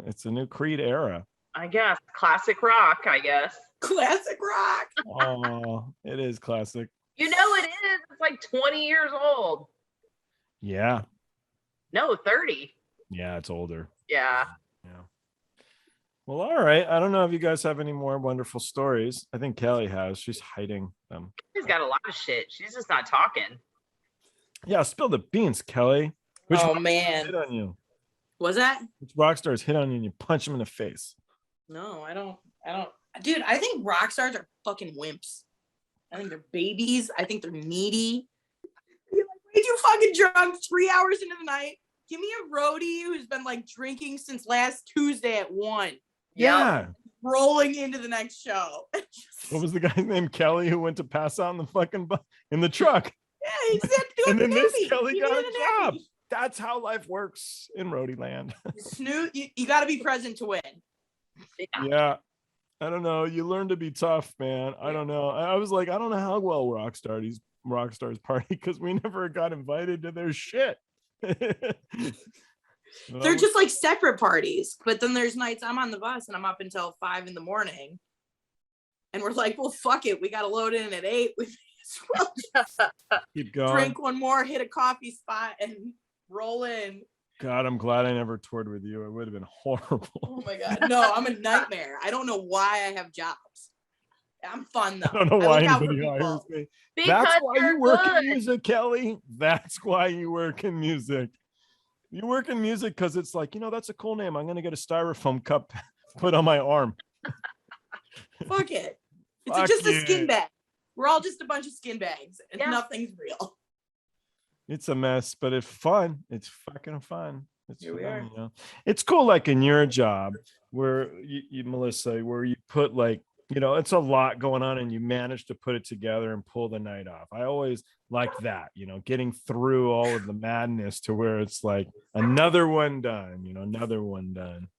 It's a new Creed era. I guess. Classic rock, I guess. Classic rock. Oh, it is classic. You know it is. It's like 20 years old. Yeah. No, 30. Yeah, it's older. Yeah. Yeah. Well, all right. I don't know if you guys have any more wonderful stories. I think Kelly has. She's hiding them. She's got a lot of shit. She's just not talking. Yeah, spill the beans, Kelly. Which Oh rock man. hit on you? Was that? Which rock stars hit on you and you punch them in the face? No, I don't. Dude, I think rock stars are fucking wimps. I think they're babies. I think they're needy. You're like, way too fucking drunk 3 hours into the night. Give me a roadie who's been like drinking since last Tuesday at 1. Yeah. Rolling into the next show. What was the guy's name? Kelly, who went to pass out in the fucking in the truck. Yeah, he's doing And then this nappy. Kelly He got needed a job. nappy. That's how life works in roadie land. Snoot, you got to be present to win. Yeah. I don't know. You learn to be tough, man. I don't know. I was like, I don't know how well rock stars party because we never got invited to their shit. They're just like separate parties. But then there's nights I'm on the bus and I'm up until 5 a.m. And we're like, well, fuck it. We got to load in at 8. We may as well keep going. drink one more, hit a coffee spot, and roll in. God, I'm glad I never toured with you. It would have been horrible. Oh my God. No, I'm a nightmare. I don't know why I have jobs. I'm fun though. I don't know why look out for anybody hires people. me. Because That's why you're you work good. in music, Kelly. That's why you work in music. You work in music because it's like, you know, that's a cool name. I'm going to get a styrofoam cup put on my arm. Fuck it. It's Fuck just a you. skin bag. We're all just a bunch of skin bags and Yeah. nothing's real. It's a mess, but it's fun. It's fucking fun. It's Here we fun, are. you know. It's cool, like in your job where you Melissa, where you put like, you know, it's a lot going on and you manage to put it together and pull the night off. I always like that, you know, getting through all of the madness to where it's like another one done, you know, another one done.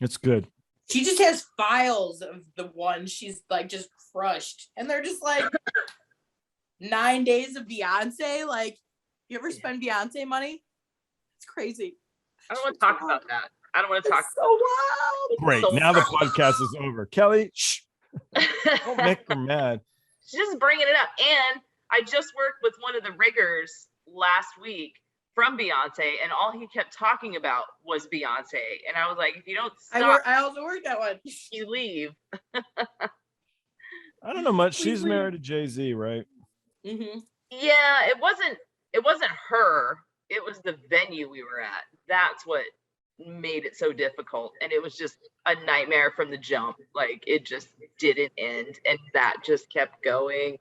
It's good. She just has files of the one she's like just crushed. And they're just like 9 days of Beyonce. Like, you ever spend Beyonce money? It's crazy. I don't want to talk about that. I don't want to talk. It's so wild. Great. So Now the wild. podcast is over. Kelly, shh, don't make her mad. She's just bringing it up. And I just worked with one of the riggers last week from Beyonce, and all he kept talking about was Beyonce. And I was like, if you don't stop, I also worked that one. you leave. I don't know much. Please She's leave. married to Jay-Z, right? Mm-hmm. Yeah, it wasn't her. It was the venue we were at. That's what made it so difficult. And it was just a nightmare from the jump. Like, it just didn't end. And that just kept going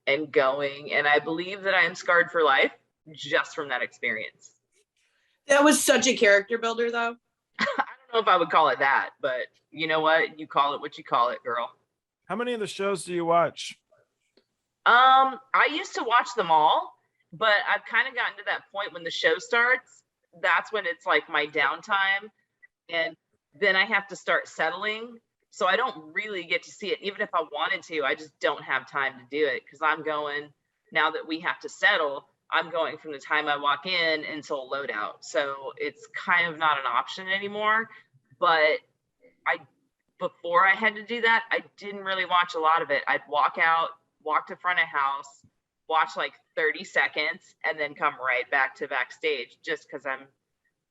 and going. And I believe that I am scarred for life just from that experience. That was such a character builder, though. I don't know if I would call it that, but you know what? You call it what you call it, girl. How many of the shows do you watch? I used to watch them all, but I've kind of gotten to that point when the show starts. That's when it's like my downtime, and then I have to start settling. So I don't really get to see it. Even if I wanted to, I just don't have time to do it because I'm going, now that we have to settle, I'm going from the time I walk in until loadout. So it's kind of not an option anymore. But before I had to do that, I didn't really watch a lot of it. I'd walk out, walk to front of house, watch like 30 seconds, and then come right back to backstage just because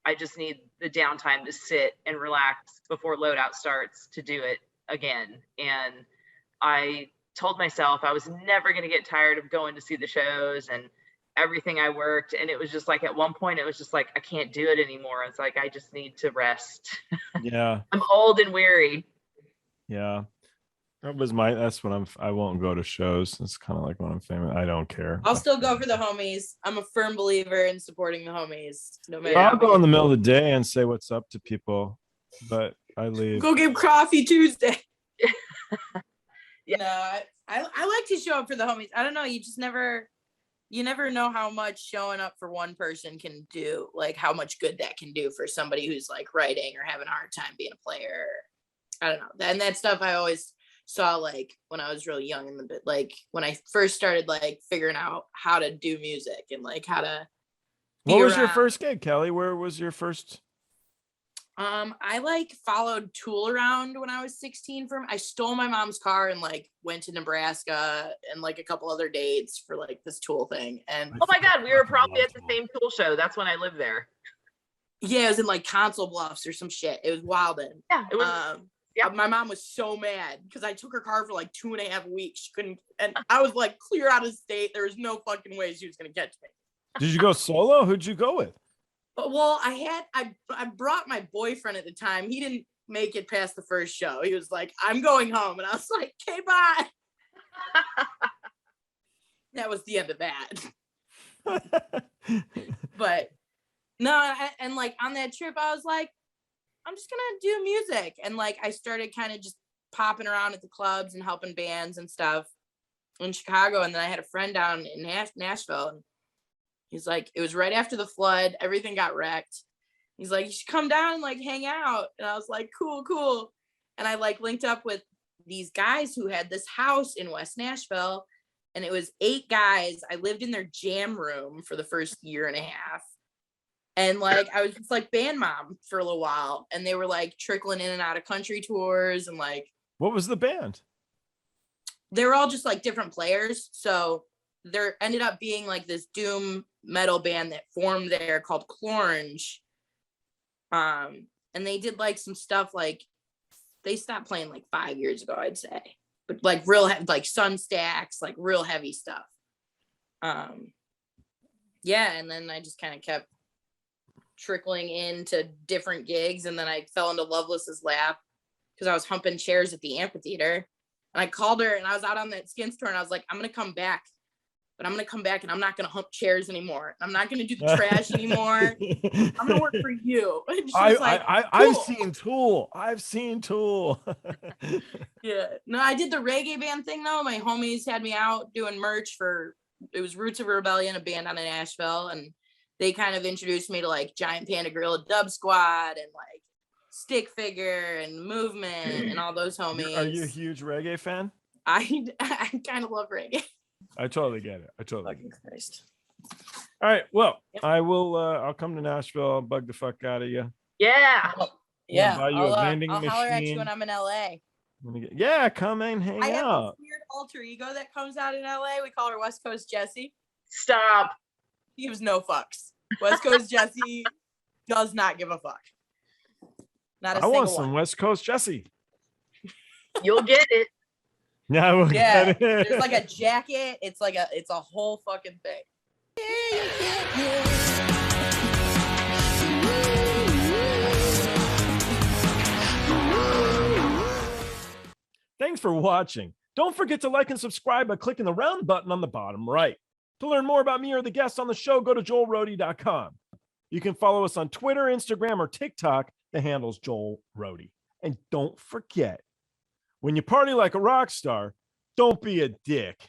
I just need the downtime to sit and relax before loadout starts to do it again. And I told myself I was never going to get tired of going to see the shows and everything I worked. And it was just like, at one point, it was just like, I can't do it anymore. It's like, I just need to rest. Yeah. I'm old and weary. Yeah. I won't go to shows. It's kind of like when I'm famous. I don't care. I'll still go for the homies. I'm a firm believer in supporting the homies. No matter. I'll go in the middle of the day and say what's up to people, but I leave. Go get coffee Tuesday. Yeah. No, I like to show up for the homies. I don't know. You never know how much showing up for one person can do, like how much good that can do for somebody who's like writing or having a hard time being a player. I don't know. And that stuff I always saw like when I was really young in the bit, like when I first started like figuring out how to do music and like how to. What was your first gig, Kelly? Where was your first? I like followed Tool around when I was 16 I stole my mom's car and like went to Nebraska and like a couple other dates for like this Tool thing. And Oh my God, we were probably at the same Tool show. That's when I lived there. yeah, it was in like Council Bluffs or some shit. It was Wilden. Yeah, it was. Yeah. My mom was so mad because I took her car for like 2.5 weeks. She couldn't, and I was like clear out of state. There was no fucking way she was gonna catch me. Did you go solo? Who'd you go with? But well, I brought my boyfriend at the time. He didn't make it past the first show. He was like, "I'm going home," and I was like, "Okay, bye." That was the end of that. But no, and like on that trip, I was like, I'm just gonna do music, and like I started kind of just popping around at the clubs and helping bands and stuff in Chicago. And then I had a friend down in Nashville, and he's like, it was right after the flood, everything got wrecked. He's like, you should come down and like hang out. And I was like, cool. And I like linked up with these guys who had this house in West Nashville, and it was 8 guys. I lived in their jam room for the first year and a half. And like, I was just like band mom for a little while, and they were like trickling in and out of country tours. And like, what was the band? They were all just like different players. So there ended up being like this doom metal band that formed there called Clorange. And they did like some stuff, like they stopped playing like 5 years ago, I'd say, but like real like Sunstacks, like real heavy stuff. Yeah. And then I just kind of kept trickling into different gigs, and then I fell into Loveless's lap because I was humping chairs at the amphitheater, and I called her, and I was out on that Skins tour, and I was like, I'm gonna come back, but I'm gonna come back and I'm not gonna hump chairs anymore. I'm not gonna do the trash anymore. I'm gonna work for you. And she was like, cool. I've seen Tool. Yeah, no, I did the reggae band thing though. My homies had me out doing merch for, it was Roots of Rebellion, a band out in Nashville, and they kind of introduced me to like Giant Panda Gorilla Dub Squad and like Stick Figure and Movement and all those homies. Are you a huge reggae fan? I kind of love reggae. I totally get it. Fucking Christ. All right. Well, Yep. I'll come to Nashville. I'll bug the fuck out of you. Yeah. Yeah, buy you a vending I'll holler at you machine. when I'm in LA. Yeah, come and hang I have out. this weird alter ego that comes out in LA. We call her West Coast Jessie. Stop. He gives no fucks. West Coast Jessie does not give a fuck. Not a I single want some one. West Coast Jesse. You'll get it. Yeah, I will Yeah, get it. there's like a jacket. It's a whole fucking thing. Thanks for watching. Don't forget to like and subscribe by clicking the round button on the bottom right. To learn more about me or the guests on the show, go to joelrohde.com. You can follow us on Twitter, Instagram, or TikTok. The handle's Joel Rohde. And don't forget, when you party like a rock star, don't be a dick.